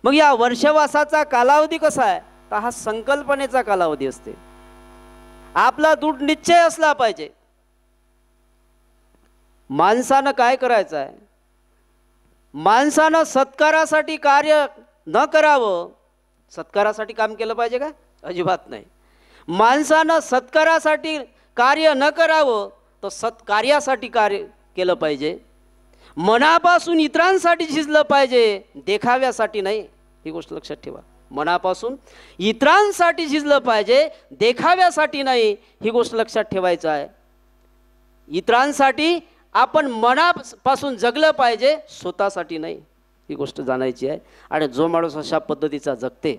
मग या वर्षवासाचा कालावधी कसा आहे तर हा संकल्पनेचा कालावधी असते. आपला दृढ निश्चय असला पाहिजे. माणसानं काय करायचं आहे, माणसानं सत्कारासाठी कार्य न करावं. सत्कारासाठी काम केलं पाहिजे का? अजिबात नाही. माणसानं सत्कारासाठी कार्य न करावं तर सत्कार्यासाठी कार्य केलं पाहिजे. मनापासून इतरांसाठी झिजलं पाहिजे, देखाव्यासाठी नाही. ही गोष्ट लक्षात ठेवा. मनापासून इतरांसाठी झिजलं पाहिजे, देखाव्यासाठी नाही. ही गोष्ट लक्षात ठेवायचं आहे. इतरांसाठी आपण मनापासून जगलं पाहिजे, स्वतःसाठी नाही. ही गोष्ट जाणायची आहे. आणि जो माणूस अशा पद्धतीचा जगते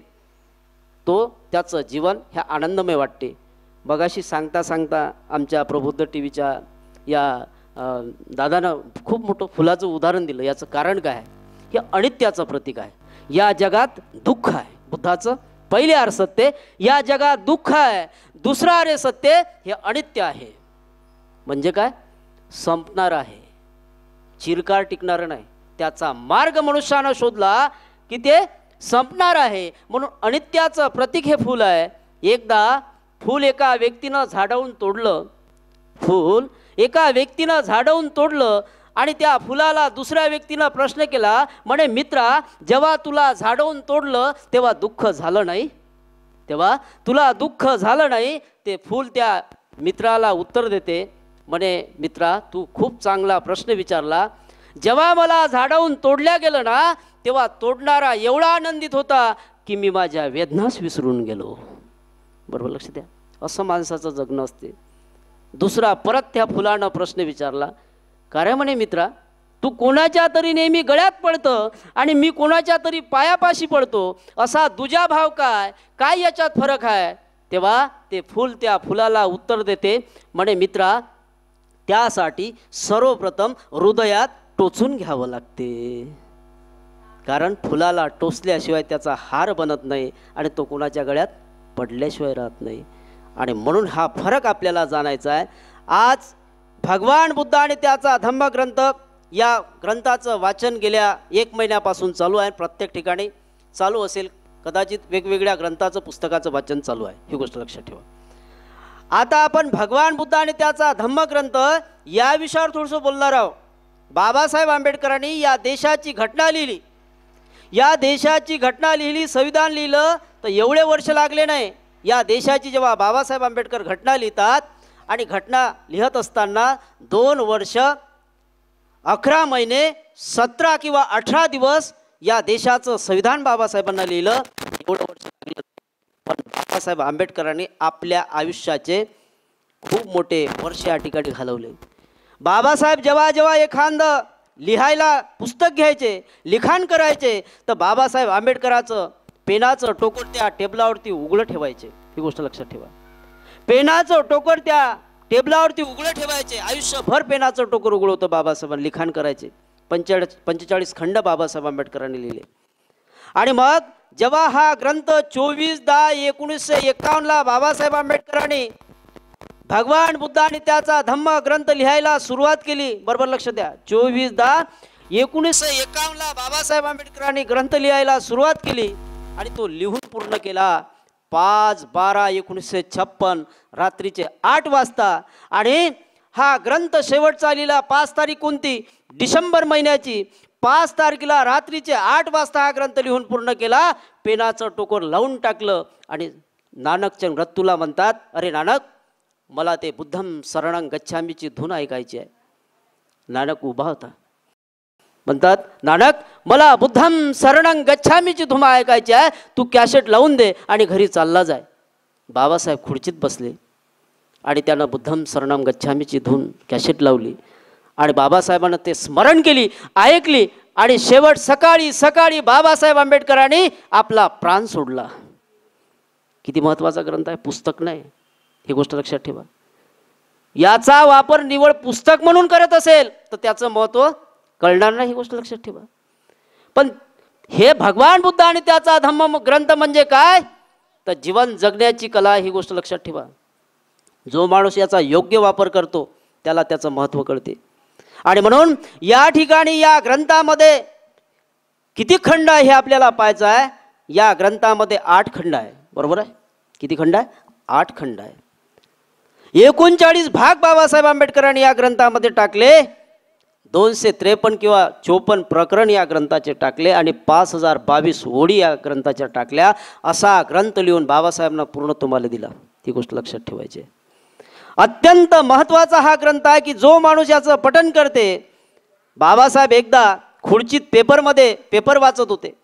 तो त्याचं जीवन ह्या आनंदमय वाटते. मगाशी सांगता सांगता आमच्या प्रबुद्ध टी व्हीच्या या दादानं खूप मोठं फुलाचं उदाहरण दिलं. याचं कारण काय आहे? हे अनित्याचं प्रतीक आहे. या जगात दुःख आहे. बुद्धाचं पहिले आर्य सत्य, या जगात दुःख आहे. दुसरं आर्य सत्य हे अनित्य आहे. म्हणजे काय? संपणार आहे, चिरकाळ टिकणार नाही. त्याचा मार्ग मनुष्यानं शोधला की ते संपणार आहे. म्हणून अनित्याचं प्रतीक हे फूल आहे. एकदा फूल एका व्यक्तीनं झाडवून तोडलं, फूल एका व्यक्तीनं झाडवून तोडलं आणि त्या फुलाला दुसऱ्या व्यक्तीनं प्रश्न केला, म्हणे मित्रा, जेव्हा तुला झाडवून तोडलं तेव्हा दुःख झालं नाही? तेव्हा तुला दुःख झालं नाही? ते फूल त्या मित्राला उत्तर देते, म्हणे मित्रा, तू खूप चांगला प्रश्न विचारला. जेव्हा मला झाडवून तोडल्या गेलं ना तेव्हा तोडणारा एवढा आनंदित होता की मी माझ्या वेदनाच विसरून गेलो. बरोबर, लक्ष द्या. असं माणसाचं जगणं असते. दुसरा परत त्या फुलानं प्रश्न विचारला, का रे म्हणे मित्रा, तू कोणाच्या तरी नेहमी गळ्यात पडतं आणि मी कोणाच्या तरी पायापाशी पडतो, असा तुझा भाव काय, काय याच्यात फरक आहे? तेव्हा ते फूल त्या फुलाला उत्तर देते, म्हणे मित्रा, त्यासाठी सर्वप्रथम हृदयात टोचून घ्यावं लागते. कारण फुलाला टोचल्याशिवाय त्याचा हार बनत नाही आणि तो कोणाच्या गळ्यात पडल्याशिवाय राहत नाही. आणि म्हणून हा फरक आपल्याला जाणायचा आहे. आज भगवान बुद्ध आणि त्याचा धम्मग्रंथ, या ग्रंथाचं वाचन गेल्या 1 महिन्यापासून चालू आहे. प्रत्येक ठिकाणी चालू असेल, कदाचित वेगवेगळ्या ग्रंथाचं पुस्तकाचं वाचन चालू आहे. ही गोष्ट लक्षात ठेवा. आता आपण भगवान बुद्ध आणि त्याचा धम्मग्रंथ या विषयावर थोडंसं बोलणार आहोत. बाबासाहेब आंबेडकरांनी या देशाची घटना लिहिली. या देशाची घटना लिहिली, संविधान लिहिलं तर एवढे वर्ष लागले नाही. या देशाची जेव्हा बाबासाहेब आंबेडकर घटना लिहितात आणि घटना लिहत असताना 2 वर्ष 11 महिने 17 किंवा 18 दिवस या देशाचं संविधान बाबासाहेबांना लिहिलं. एवढं वर्ष लागलं. पण बाबासाहेब आंबेडकरांनी आपल्या आयुष्याचे खूप मोठे वर्ष या ठिकाणी घालवले. बाबासाहेब जेव्हा जेव्हा एखादं लिहायला पुस्तक घ्यायचे, लिखाण करायचे, तर बाबासाहेब आंबेडकराचं पेनाचं टोकर त्या टेबलावरती उघडं ठेवायचे. ही गोष्ट लक्षात ठेवा. पेनाचं टोकर त्या टेबलावरती उघडं ठेवायचे. आयुष्यभर पेनाचं टोकर उघडं होतं बाबासाहेबांनी, लिखाण करायचे. 45 खंड बाबासाहेब आंबेडकरांनी लिहिले. आणि मग जेव्हा हा ग्रंथ 24/10/1951 बाबासाहेब आंबेडकरांनी भगवान बुद्ध आणि त्याचा धम्म ग्रंथ लिहायला सुरुवात केली. बरोबर लक्ष द्या. 24/10/1951 बाबासाहेब आंबेडकरांनी ग्रंथ लिहायला सुरुवात केली आणि तो लिहून पूर्ण केला 5/12/1956 रात्रीचे 8 वाजता. आणि हा ग्रंथ शेवटचा लिहिला 5 तारीख कोणती? डिसेंबर महिन्याची. 5 तारखेला रात्रीचे 8 वाजता हा ग्रंथ लिहून पूर्ण केला. पेनाचं टोकर लावून टाकलं आणि नानकच्या मृत्यूला म्हणतात, अरे नानक, मला ते बुद्धम शरणं गच्छामीची धून ऐकायची आहे. नानक उभा होता. म्हणतात, नानक, मला बुद्धम शरणं गच्छामीची धून ऐकायची आहे, तू कॅसेट लावून दे आणि घरी चालला जाय. बाबासाहेब खुर्चीत बसले आणि त्यानं बुद्धम शरणं गच्छामीची धून कॅसेट लावली आणि बाबासाहेबांना ते स्मरण केली, ऐकली आणि शेवट सकाळी बाबासाहेब आंबेडकरांनी आपला प्राण सोडला. किती महत्त्वाचा ग्रंथ आहे, पुस्तक नाही. ही गोष्ट लक्षात ठेवा. याचा वापर निवड पुस्तक म्हणून करत असेल तर त्याचं महत्त्व कळणार नाही. ही गोष्ट लक्षात ठेवा. पण हे भगवान बुद्ध आणि त्याचा धम्म ग्रंथ म्हणजे काय? तर जीवन जगण्याची कला. ही गोष्ट लक्षात ठेवा. जो माणूस याचा योग्य वापर करतो त्याला त्याचं महत्त्व कळते. आणि म्हणून या ठिकाणी या ग्रंथामध्ये किती खंड आहे हे आपल्याला पाहायचं आहे. या ग्रंथामध्ये 8 खंड आहे. बरोबर आहे? किती खंड आहे? 8 खंड आहे. 39 भाग बाबासाहेब आंबेडकरांनी या ग्रंथामध्ये टाकले. 253 किंवा 54 प्रकरण या ग्रंथाचे टाकले आणि 5022 ओळी या ग्रंथाच्या टाकल्या. असा ग्रंथ लिहून बाबासाहेबांना पूर्ण तुम्हाला दिला. ती गोष्ट लक्षात ठेवायची. अत्यंत महत्त्वाचा हा ग्रंथ आहे की जो माणूस याचं पठण करते. बाबासाहेब एकदा खुर्चीत पेपर वाचत होते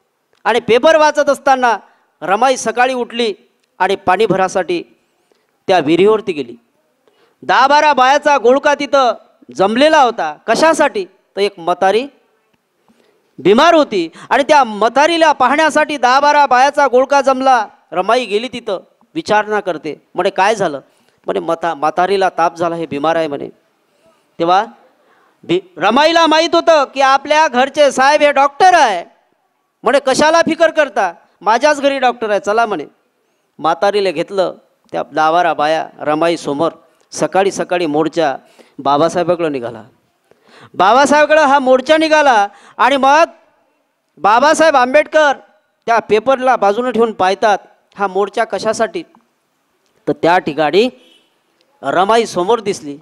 आणि पेपर वाचत असताना रमाई सकाळी उठली आणि पाणी भरासाठी त्या विहिरीवरती गेली. 10-12 बायाचा गोळका तिथं जमलेला होता. कशासाठी? तर एक म्हातारी बिमार होती आणि त्या म्हातारीला पाहण्यासाठी 10-12 बायाचा गोळका जमला. रमाई गेली तिथं, विचारणा करते. म्हणे काय झालं? म्हणे म्हातारीला ताप झाला, हे बिमार आहे म्हणे. तेव्हा रमाईला माहीत होतं की आपल्या घरचे साहेब हे डॉक्टर आहे. म्हणे कशाला फिकर करता, माझ्याच घरी डॉक्टर आहे, चला म्हणे. म्हातारीला घेतलं. त्या 10-12 बाया रमाई समोर सकाळी मोर्चा बाबासाहेबाकडे निघाला. बाबासाहेबाकडे हा मोर्चा निघाला आणि मग बाबासाहेब आंबेडकर त्या पेपरला बाजूने ठेवून पाहतात हा मोर्चा कशासाठी. तर त्या ठिकाणी रमाई समोर दिसली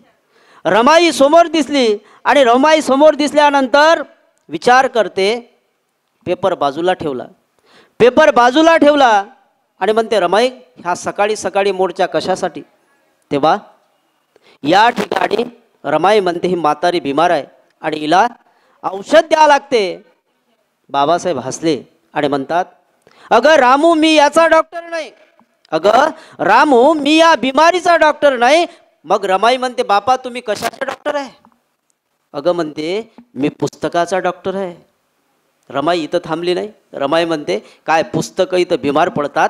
आणि रमाई समोर दिसल्यानंतर विचार करते. पेपर बाजूला ठेवला आणि म्हणते, रमाई, हा सकाळी मोर्चा कशासाठी? तेव्हा या ठिकाणी रमाई म्हणते, ही म्हातारी बिमार आहे आणि हिला औषध द्यावं लागते. बाबासाहेब हसले आणि म्हणतात, अगं रामू, मी याचा डॉक्टर नाही. अगं रामू, मी या बिमारीचा डॉक्टर नाही. मग रमाई म्हणते, बापा तुम्ही कशाचा डॉक्टर आहे? अगं म्हणते, मी पुस्तकाचा डॉक्टर आहे. रमाई इथं थांबली नाही. रमाई म्हणते, काय पुस्तकं इथं बिमार पडतात?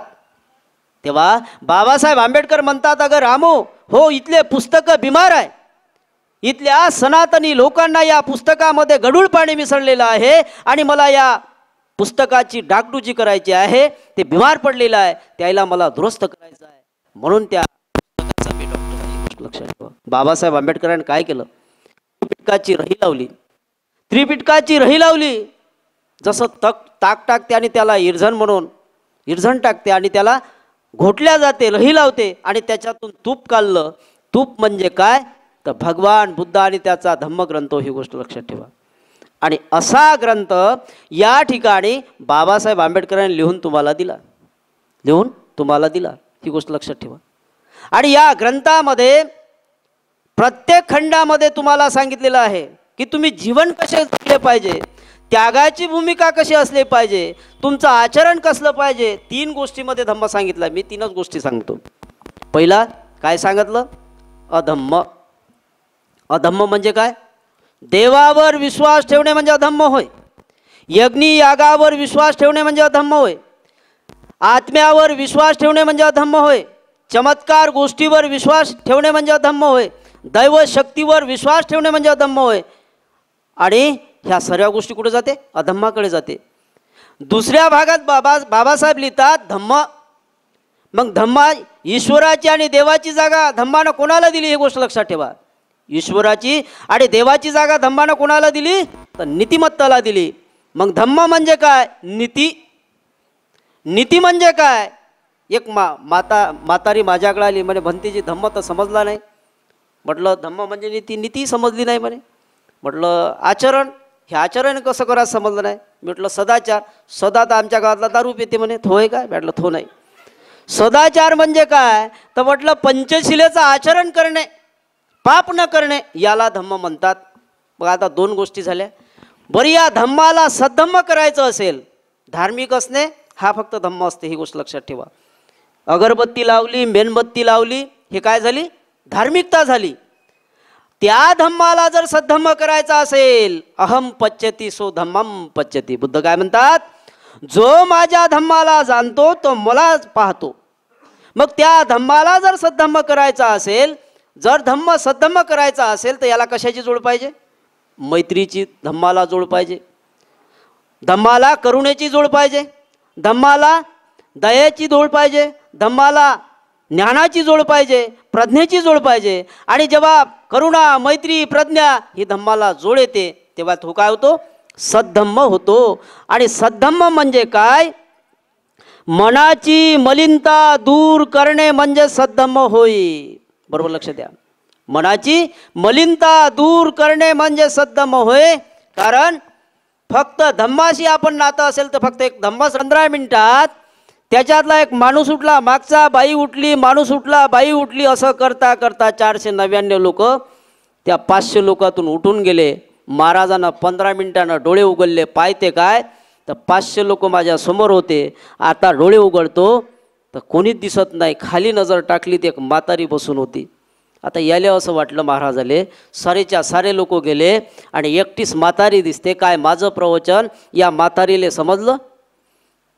तेव्हा बाबासाहेब आंबेडकर म्हणतात, अगं रामू, हो, इथले पुस्तकं बिमार आहे. इथल्या सनातनी लोकांना या पुस्तकामध्ये गढूळ पाणी मिसळलेलं आहे आणि मला या पुस्तकाची डागडुजी करायची आहे. ते बिमार पडलेलं आहे, त्याला मला दुरुस्त करायचं आहे. म्हणून त्या पुस्तकाचा मी डॉक्टर आहे. लक्षात ठेवा. बाबासाहेब आंबेडकरांनी काय केलं? त्रिपिटकाची रही लावली. जसं ताक टाकते आणि त्याला इरझण टाकते आणि त्याला घोटल्या जाते, रही लावते आणि त्याच्यातून तूप काढलं. तूप म्हणजे काय? तर भगवान बुद्ध आणि त्याचा धम्मग्रंथ. ही गोष्ट लक्षात ठेवा. आणि असा ग्रंथ या ठिकाणी बाबासाहेब आंबेडकरांनी लिहून तुम्हाला दिला. ही गोष्ट लक्षात ठेवा. आणि या ग्रंथामध्ये प्रत्येक खंडामध्ये तुम्हाला सांगितलेलं आहे की तुम्ही जीवन कसे जगले पाहिजे, त्यागाची भूमिका कशी असली पाहिजे, तुमचं आचरण कसलं पाहिजे. 3 गोष्टीमध्ये धम्म सांगितलं. मी 3च गोष्टी सांगतो. पहिला काय सांगितलं? अधम्म. अधम्म म्हणजे काय? देवावर विश्वास ठेवणे म्हणजे अधम्म होय. यज्ञी यागावर विश्वास ठेवणे म्हणजे अधम्म होय. आत्म्यावर विश्वास ठेवणे म्हणजे अधम्म होय. चमत्कार गोष्टीवर विश्वास ठेवणे म्हणजे अधम्म होय. दैव शक्तीवर विश्वास ठेवणे म्हणजे अधम्म होय. आणि ह्या सर्व गोष्टी कुठे जाते? अधम्माकडे जाते. दुसऱ्या भागात बाबासाहेब लिहितात धम्म. मग धम्मा ईश्वराची आणि देवाची जागा धम्मानं कोणाला दिली? ही गोष्ट लक्षात ठेवा. ईश्वराची आणि देवाची जागा धम्मानं कोणाला दिली? तर नीतिमत्ताला दिली. मग धम्म म्हणजे काय? नीती. नीती म्हणजे काय? एक म्हातारी माझ्याकडे आली म्हणे भंतीजी धम्म तर समजला नाही. म्हटलं धम्म म्हणजे नीती. नीती समजली नाही म्हणे. म्हटलं आचरण, हे आचरण कसं करायचं समजलं नाही. म्हटलं सदाचार. सदा तर आमच्या गावातला दारू पिते म्हणे. थोय काय? म्हटलं थो नाही. सदाचार म्हणजे काय? तर म्हटलं पंचशिलेचं आचरण करणे, पाप न करणे, याला धम्म म्हणतात. मग आता दोन गोष्टी झाल्या. बरी या धम्माला सद्धम्म करायचं असेल, धार्मिक असणे हा फक्त धम्म असते. ही गोष्ट लक्षात ठेवा. अगरबत्ती लावली, मेणबत्ती लावली, हे काय झाली? धार्मिकता झाली. त्या धम्माला जर सद्धम्म करायचा असेल, अहम पच्यती सो धम्मम पच्यती. बुद्ध काय म्हणतात? जो माझ्या धम्माला जाणतो तो मला पाहतो. मग त्या धम्माला जर सद्धम्म करायचा असेल, जर धम्म सद्धम्म करायचा असेल तर याला कशाची जोड पाहिजे? मैत्रीची धम्माला जोड पाहिजे. धम्माला करुणेची जोड पाहिजे. धम्माला दयेची जोड पाहिजे. धम्माला ज्ञानाची जोड पाहिजे. प्रज्ञेची जोड पाहिजे. आणि जेव्हा करुणा, मैत्री, प्रज्ञा ही धम्माला जोड येते तेव्हा तो काय होतो? सद्धम्म होतो. आणि सद्धम्म म्हणजे काय? मनाची मलिनता दूर करणे म्हणजे सद्धम्म होय. बरोबर लक्ष द्या. मनाची मलिनता दूर करणे म्हणजे सद्धम्म होय. कारण फक्त धम्माशी आपण नातं असेल तर फक्त एक धम्म 15 मिनिटात त्याच्यातला एक माणूस उठला, मागचा बाई उठली, माणूस उठला, बाई उठली, असं करता करता 499 लोक त्या 500 लोकातून उठून गेले. महाराजांना 15 मिनिटांना डोळे उघडले. पाहते काय? तर 500 लोक माझ्या समोर होते. आता डोळे उघडतो तर कोणीच दिसत नाही. खाली नजर टाकली तर एक म्हातारी बसून होती. आता याले असं वाटलं महाराजाले, सारेच्या सारे लोक गेले आणि एकटीच म्हातारी दिसते. काय माझं प्रवचन या म्हातारीले समजलं?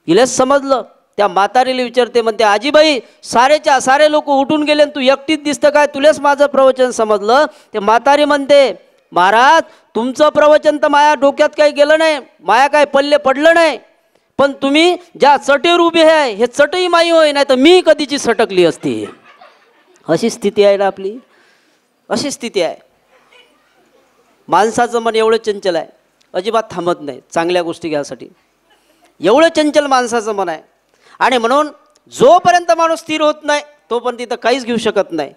हिलेच समजलं. त्या म्हातारीला विचारते, म्हणते आजीबाई सारेच्या सारे लोक उठून गेले तू एकटीच दिसतं काय? तुलेच माझं प्रवचन समजलं? ते म्हातारी म्हणते महाराज तुमचं प्रवचन तर माया डोक्यात काही गेलं नाही, माया काय पल्ले पडलं नाही. पण तुम्ही ज्या चटेवर उभे आहे हे चटई माई होय, नाही तर मी कधीची सटकली असती. अशी स्थिती आहे ना आपली. अशी स्थिती आहे. माणसाचं मन एवढं चंचल आहे, अजिबात थांबत नाही चांगल्या गोष्टी घ्यासाठी. एवढं चंचल माणसाचं मन आहे. आणि म्हणून जोपर्यंत माणूस स्थिर होत नाही तोपर्यंत तिथं काहीच घेऊ शकत नाही.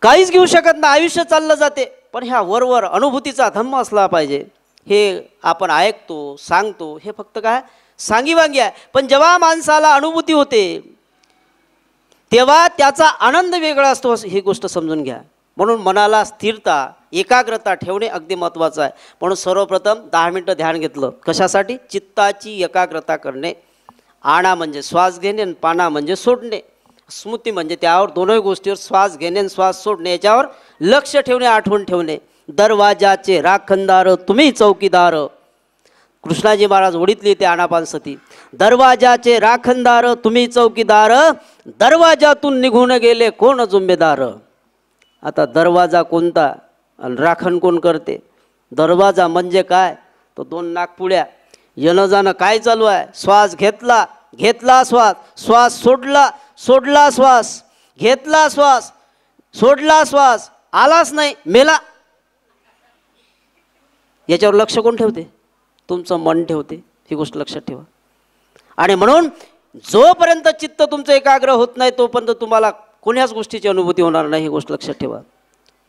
काहीच घेऊ शकत नाही. आयुष्य चाललं जाते. पण ह्या वरवर अनुभूतीचा धम्म असला पाहिजे. हे आपण ऐकतो, सांगतो, हे फक्त काय सांगीवांगी आहे. पण जेव्हा माणसाला अनुभूती होते तेव्हा त्याचा आनंद वेगळा असतो. ही गोष्ट समजून घ्या. म्हणून मनाला स्थिरता, एकाग्रता ठेवणे अगदी महत्त्वाचं आहे. म्हणून सर्वप्रथम 10 मिनिटं ध्यान घेतलं. कशासाठी? चित्ताची एकाग्रता करणे. आणा म्हणजे श्वास घेणे आणि पाना म्हणजे सोडणे. स्मृती म्हणजे त्यावर दोनही गोष्टीवर श्वास घेणे आणि श्वास सोडणे याच्यावर लक्ष ठेवणे, आठवण ठेवणे. दरवाजाचे राखणदार तुम्ही चौकीदार. कृष्णाजी महाराज ओढीतली ते आनापानसती. दरवाजाचे राखणदार तुम्ही चौकीदार, दरवाजातून निघून गेले कोण जुम्मेदार. आता दरवाजा कोणता आणि राखण कोण करते? दरवाजा म्हणजे काय? तो 2 नागपुड्या. येणं जाणं काय चालू आहे? श्वास घेतला, घेतला श्वास, श्वास सोडला, सोडला श्वास, घेतला श्वास, सोडला श्वास, आलाच नाही मेला. याच्यावर लक्ष कोण ठेवते? तुमचं मन ठेवते. ही गोष्ट लक्षात ठेवा. आणि म्हणून जोपर्यंत चित्त तुमचं एकाग्र होत नाही तोपर्यंत तुम्हाला कोण्याच गोष्टीची अनुभूती होणार नाही. ही गोष्ट लक्षात ठेवा.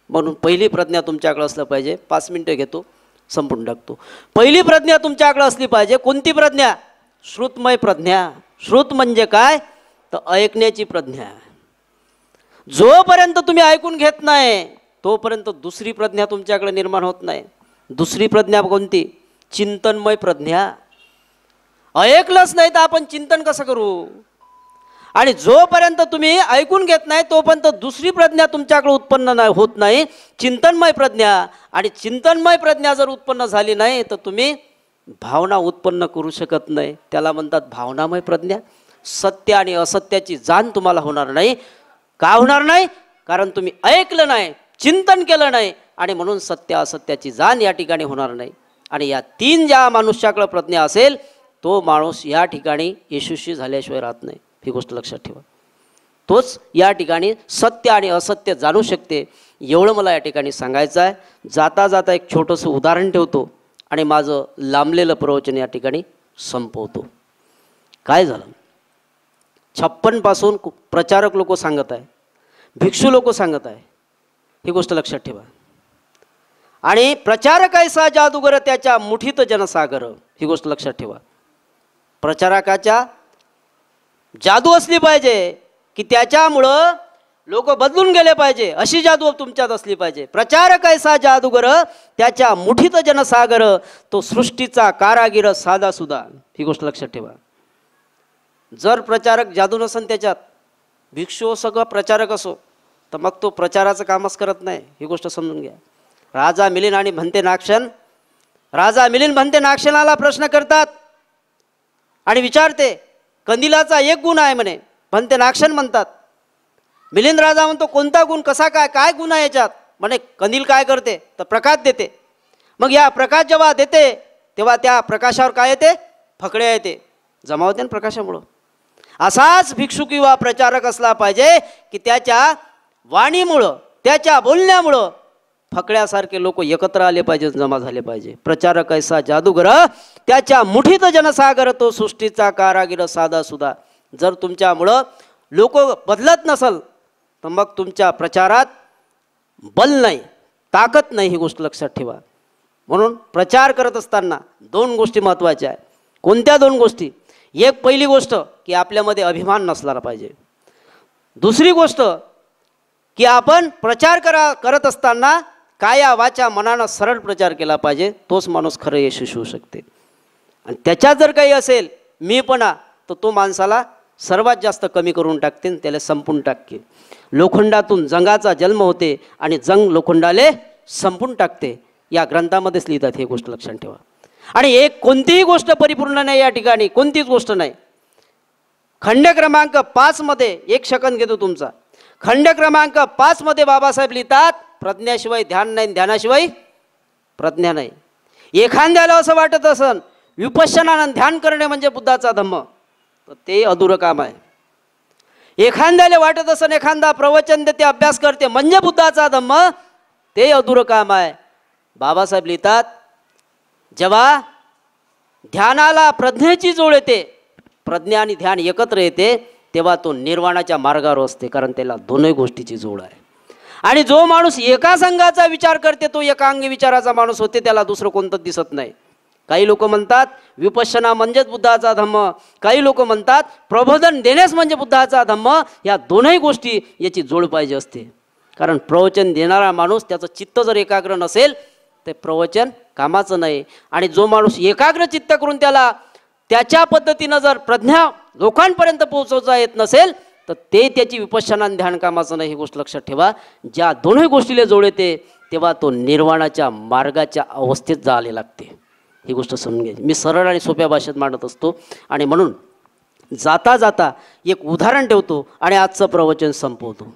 म्हणून पहिली प्रज्ञा तुमच्याकडे असलं पाहिजे. 5 मिनिटं घेतो, संपून टाकतो. पहिली प्रज्ञा तुमच्याकडे असली पाहिजे. कोणती प्रज्ञा? श्रुतमय प्रज्ञा. श्रुत म्हणजे काय? तर ऐकण्याची प्रज्ञा. जोपर्यंत तुम्ही ऐकून घेत नाही तोपर्यंत दुसरी प्रज्ञा तुमच्याकडे निर्माण होत नाही. दुसरी प्रज्ञा कोणती? चिंतनमय प्रज्ञा. ऐकलंच नाही तर आपण चिंतन कसं करू? आणि जोपर्यंत तुम्ही ऐकून घेत नाही तोपर्यंत दुसरी प्रज्ञा तुमच्याकडे उत्पन्न नाही होत नाही, चिंतनमय प्रज्ञा. आणि चिंतनमय प्रज्ञा जर उत्पन्न झाली नाही तर तुम्ही भावना उत्पन्न करू शकत नाही. त्याला म्हणतात भावनामय प्रज्ञा. सत्य आणि असत्याची जाण तुम्हाला होणार नाही. का होणार नाही? कारण तुम्ही ऐकलं नाही, चिंतन केलं नाही, आणि म्हणून सत्य असत्याची जाण या ठिकाणी होणार नाही. आणि या तीन ज्या मनुष्याकडे प्रज्ञा असेल तो माणूस या ठिकाणी यशस्वी झाल्याशिवाय राहत नाही. ही गोष्ट लक्षात ठेवा. तोच या ठिकाणी सत्य आणि असत्य जाणू शकते. एवढं मला या ठिकाणी सांगायचं आहे. जाता जाता एक छोटंसं उदाहरण ठेवतो आणि माझं लांबलेलं प्रवचन या ठिकाणी संपवतो. काय झालं, 56 पासून प्रचारक लोक सांगत आहे, भिक्षू लोक सांगत आहे. ही गोष्ट लक्षात ठेवा. आणि प्रचारक ऐसा जादूगर त्याच्या मुठीत जनसागर. ही गोष्ट लक्षात ठेवा. प्रचारकाच्या जादू असली पाहिजे की त्याच्यामुळं लोक बदलून गेले पाहिजे, अशी जादू तुमच्यात असली पाहिजे. प्रचारक ऐसा जादूगर त्याच्या मुठीत जनसागर, तो सृष्टीचा कारागीर साधा सुद्धा. ही गोष्ट लक्षात ठेवा. जर प्रचारक जादू नसन त्याच्यात, भिक्षू सगळं प्रचारक असो, तर मग तो प्रचाराचं कामच करत नाही. ही गोष्ट समजून घ्या. राजा मिलिंद आणि म्हणते नागशन, राजा मिलिंद म्हणते नागशनाला प्रश्न करतात आणि विचारते कंदिलाचा एक गुण आहे म्हणे. म्हणते नागशन म्हणतात. मिलिंद राजा म्हणतो कोणता गुण, कसा काय, काय गुण आहे याच्यात? म्हणे कंदील काय करते तर प्रकाश देते. मग या प्रकाश जेव्हा देते तेव्हा त्या प्रकाशावर काय येते? फकड्या येते, जमा होते ना प्रकाशामुळं. असाच भिक्षू किंवा प्रचारक असला पाहिजे की त्याच्या वाणीमुळं, त्याच्या बोलण्यामुळं फकड्यासारखे लोक एकत्र आले पाहिजे, जमा झाले पाहिजे. प्रचारक ऐसा जादूगर त्याच्या मुठीत जनसागर, तो सृष्टीचा कारागीर साधा सुद्धा. जर तुमच्यामुळं लोक बदलत नसल तर मग तुमच्या प्रचारात बल नाही, ताकद नाही. ही गोष्ट लक्षात ठेवा. म्हणून प्रचार करत असताना 2 गोष्टी महत्त्वाच्या आहेत. कोणत्या 2 गोष्टी? एक पहिली गोष्ट की आपल्यामध्ये अभिमान नसला पाहिजे. दुसरी गोष्ट की आपण प्रचार करत असताना काया वाचा मनानं सरळ प्रचार केला पाहिजे. तोच माणूस खरं यशस्वी होऊ शकते. आणि त्याच्यात जर काही असेल मीपणा, तर तो माणसाला सर्वात जास्त कमी करून टाकते आणि त्याला संपून टाकते. लोखंडातून जंगाचा जन्म होते आणि जंग लोखंडाले संपून टाकते. या ग्रंथामध्येच लिहितात. ही गोष्ट लक्षात ठेवा. आणि एक कोणतीही गोष्ट परिपूर्ण नाही या ठिकाणी, कोणतीच गोष्ट नाही. खंड क्रमांक 5 मध्ये, 1 सेकंद घेतो तुमचा. खंड क्रमांक 5 मध्ये बाबासाहेब लिहितात प्रज्ञाशिवाय ध्यान नाही, ध्यानाशिवाय प्रज्ञा नाही. एखाद्याला असं वाटत असन विपश्यना ध्यान करणे म्हणजे बुद्धाचा धम्म, तर ते अधुरं काम आहे. एखाद्याला वाटत असन एखादा प्रवचन देते, अभ्यास करते म्हणजे बुद्धाचा धम्म, ते अधुरं काम आहे. बाबासाहेब लिहितात जेव्हा ध्यानाला प्रज्ञेची जोड येते, प्रज्ञा आणि ध्यान एकत्र येते, तेव्हा तो निर्वाणाच्या मार्गावर असते. कारण त्याला 2 गोष्टीची जोड आहे. आणि जो माणूस एका संघाचा विचार करते तो एकांगी विचाराचा माणूस होते, त्याला दुसरं कोणतं दिसत नाही. काही लोक म्हणतात विपश्यना म्हणजेच बुद्धाचा धम्म, काही लोक म्हणतात प्रबोधन देण्यास म्हणजे बुद्धाचा धम्म. या 2 गोष्टी याची जोड पाहिजे असते. कारण प्रवचन देणारा माणूस त्याचं चित्त जर एकाग्र नसेल ते प्रवचन कामाचं नाही. आणि जो माणूस एकाग्र चित्त करून त्याला त्याच्या पद्धतीनं जर प्रज्ञा लोकांपर्यंत पोहोचवता येत नसेल तर ते त्याची विपश्यना ध्यान कामाचं नाही. ही गोष्ट लक्षात ठेवा. ज्या 2 गोष्टीला जोड येते तेव्हा तो निर्वाणाच्या मार्गाच्या अवस्थेत जायला लागते. ही गोष्ट समजून घ्यायची. मी सरळ आणि सोप्या भाषेत मांडत असतो. आणि म्हणून जाता जाता एक उदाहरण ठेवतो आणि आजचं प्रवचन संपवतो.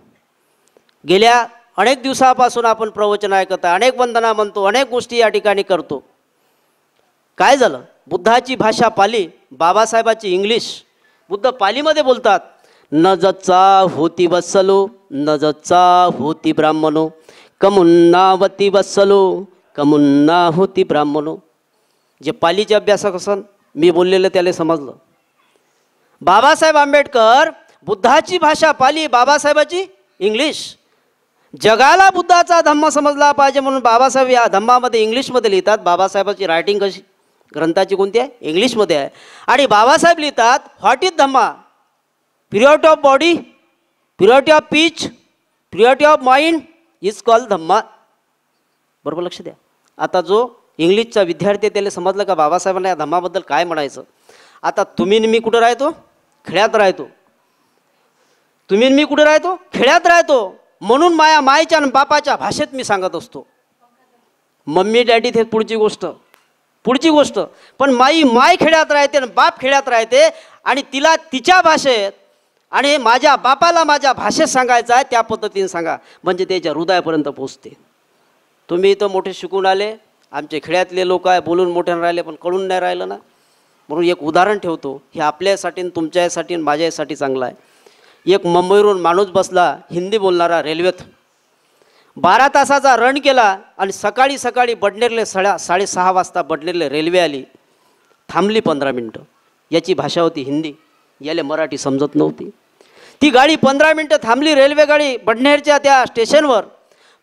गेल्या अनेक दिवसापासून आपण प्रवचन ऐकत आहे, अनेक वंदना म्हणतो, अनेक गोष्टी या ठिकाणी करतो. काय झालं? बुद्धाची भाषा पाली, बाबासाहेबाची इंग्लिश. बुद्ध पालीमध्ये बोलतात न जचा होती वत्सलो, न जचा होती ब्राह्मणो, कमुन्नावती वत्सलो, कमुन्ना होती ब्राह्मणो. जे पालीचे अभ्यासक असन, मी बोललेलं त्याला समजलं. बाबासाहेब आंबेडकर बुद्धाची भाषा पाली, बाबासाहेबाची इंग्लिश. जगाला बुद्धाचा धम्म समजला पाहिजे म्हणून बाबासाहेब या धम्मामध्ये इंग्लिशमध्ये लिहितात. बाबासाहेबाची रायटिंग कशी ग्रंथाची कोणती आहे? इंग्लिशमध्ये आहे. आणि बाबासाहेब लिहितात what is Dhamma? Purity of body, purity of speech, purity of mind is called Dhamma. बरोबर लक्ष द्या. आता जो इंग्लिशचा विद्यार्थी त्याला समजलं का बाबासाहेबांना या धम्माबद्दल काय म्हणायचं. आता तुम्ही मी कुठं राहतो? खेड्यात राहतो. तुम्ही आणि मी कुठे राहतो? खेड्यात राहतो, म्हणून माया मायच्या आणि बापाच्या भाषेत मी सांगत असतो. मम्मी डॅडी ते पुढची गोष्ट. पण माय खेड्यात राहते आणि बाप खेड्यात राहते आणि तिला तिच्या भाषेत आणि माझ्या बापाला माझ्या भाषेत सांगायचं आहे, त्या पद्धतीने सांगा, म्हणजे त्याच्या हृदयापर्यंत पोचते. तुम्ही इथं मोठे शिकून आले, आमचे खेड्यातले लोक आहे, बोलून मोठ्यानं राहिले पण कळून नाही राहिलं ना. म्हणून एक उदाहरण ठेवतो, हे आपल्यासाठी आणि तुमच्यासाठी आणि माझ्यासाठी चांगलं आहे. एक मुंबईवरून माणूस बसला, हिंदी बोलणारा, रेल्वेत 12 तासाचा रन केला आणि सकाळी बडनेरले 6:30 वाजता बडनेरले रेल्वे आली, थांबली 15 मिनटं. याची भाषा होती हिंदी, याला मराठी समजत नव्हती. ती गाडी 15 मिनटं थांबली, रेल्वे गाडी बडनेरच्या त्या स्टेशनवर.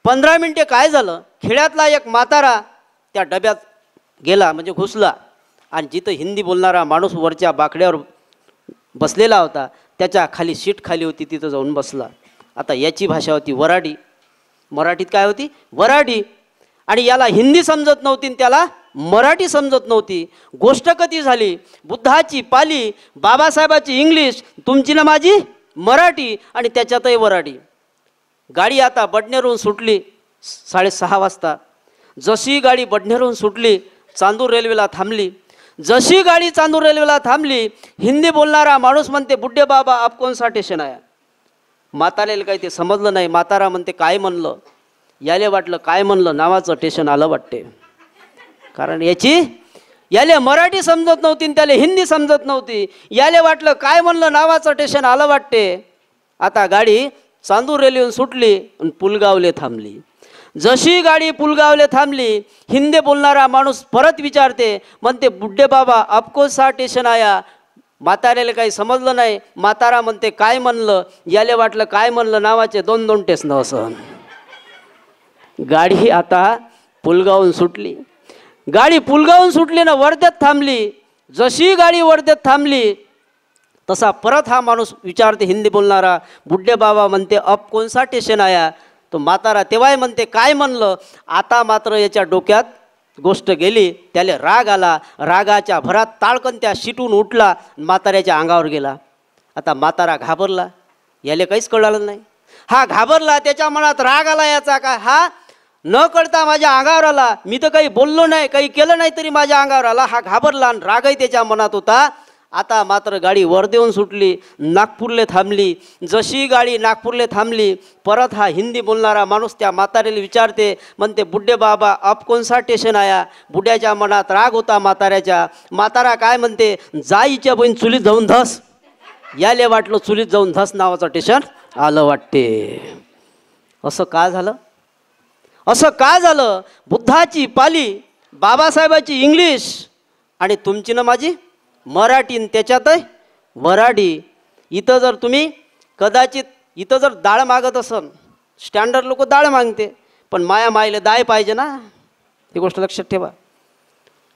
15 मिनटे काय झालं, खेड्यातला एक म्हातारा त्या डब्यात गेला, म्हणजे घुसला, आणि जिथं हिंदी बोलणारा माणूस वरच्या बाकड्यावर बसलेला होता त्याच्या खाली सीट खाली होती, तिथं जाऊन बसला. आता याची भाषा होती वराडी, मराठीत काय होती? वराडी. आणि याला हिंदी समजत नव्हती, त्याला मराठी समजत नव्हती. गोष्ट कधी झाली? बुद्धाची पाली, बाबासाहेबाची इंग्लिश, तुमची ना माझी मराठी, आणि त्याच्यातही वराडी. गाडी आता बडनेरहून सुटली 6:30 वाजता. जशी गाडी बडनेरहून सुटली, चांदूर रेल्वेला थांबली. जशी गाडी चांदूर रेल्वेला थांबली, हिंदी बोलणारा माणूस म्हणते, बुड्ढे बाबा आप कौन सा स्टेशन आहे? म्हाताऱ्याला काही ते समजलं नाही. म्हातारा म्हणते, काय म्हणलं? याले वाटलं काय म्हणलं नावाचं स्टेशन आलं वाटते, कारण याले मराठी समजत नव्हती, त्याला हिंदी समजत नव्हती. याले वाटलं काय म्हणलं नावाचं स्टेशन आलं वाटते. आता गाडी चांदूर रेल्वेहून सुटली आणि पुलगावले थांबली. जशी गाडी पुलगावले थांबली, हिंदी बोलणारा माणूस परत विचारते, म्हणते, बुड्ढे बाबा आपको सा स्टेशन आया? म्हाताऱ्याला काही समजलं नाही. म्हातारा म्हणते, काय म्हणलं? याले वाटलं काय म्हणलं नावाचे 2-2 स्टेशन असं. गाडी आता पुलगावून सुटली. गाडी पुलगावून सुटली ना वर्ध्यात थांबली. जशी गाडी वर्ध्यात थांबली तसा परत हा माणूस विचारते, हिंदी बोलणारा, बुड्ढे बाबा म्हणते, अब कौन सा स्टेशन आया? तो म्हातारा तेव्हाही म्हणते काय म्हणलं. आता मात्र याच्या डोक्यात गोष्ट गेली, त्याला राग आला. रागाच्या भरात ताळकन त्या शिटून उठला, म्हाताऱ्याच्या अंगावर गेला. आता म्हातारा घाबरला, याला काहीच कळलं नाही. हा घाबरला, त्याच्या मनात राग आला याचा, काय हा न कळता माझ्या अंगावर आला, मी तर काही बोललो नाही, काही केलं नाही तरी माझ्या अंगावर आला. हा घाबरला आणि रागही त्याच्या मनात होता. आता मात्र गाडी वर्धेहून सुटली, नागपूरले थांबली. जशी गाडी नागपूरले थांबली, परत हा हिंदी बोलणारा माणूस त्या म्हाताऱ्याला विचारते, म्हणते, बुड्ढे बाबा आप कौन सा स्टेशन आया? बुड्याच्या मनात राग होता म्हाताऱ्याच्या. म्हातारा काय म्हणते, जाईच्या बहीण चुलीत जाऊन धस. याले वाटलं चुलीत जाऊन धस नावाचं स्टेशन आलं वाटते. असं का झालं? असं का झालं? बुद्धाची पाली, बाबासाहेबाची इंग्लिश आणि तुमची ना माझी मराठी, त्याच्यातही वराडी. इथं जर तुम्ही कदाचित इथं जर डाळ मागत असन, स्टँडर्ड लोक डाळ मागते, पण माया मायला दाय पाहिजे ना, ही गोष्ट लक्षात ठेवा.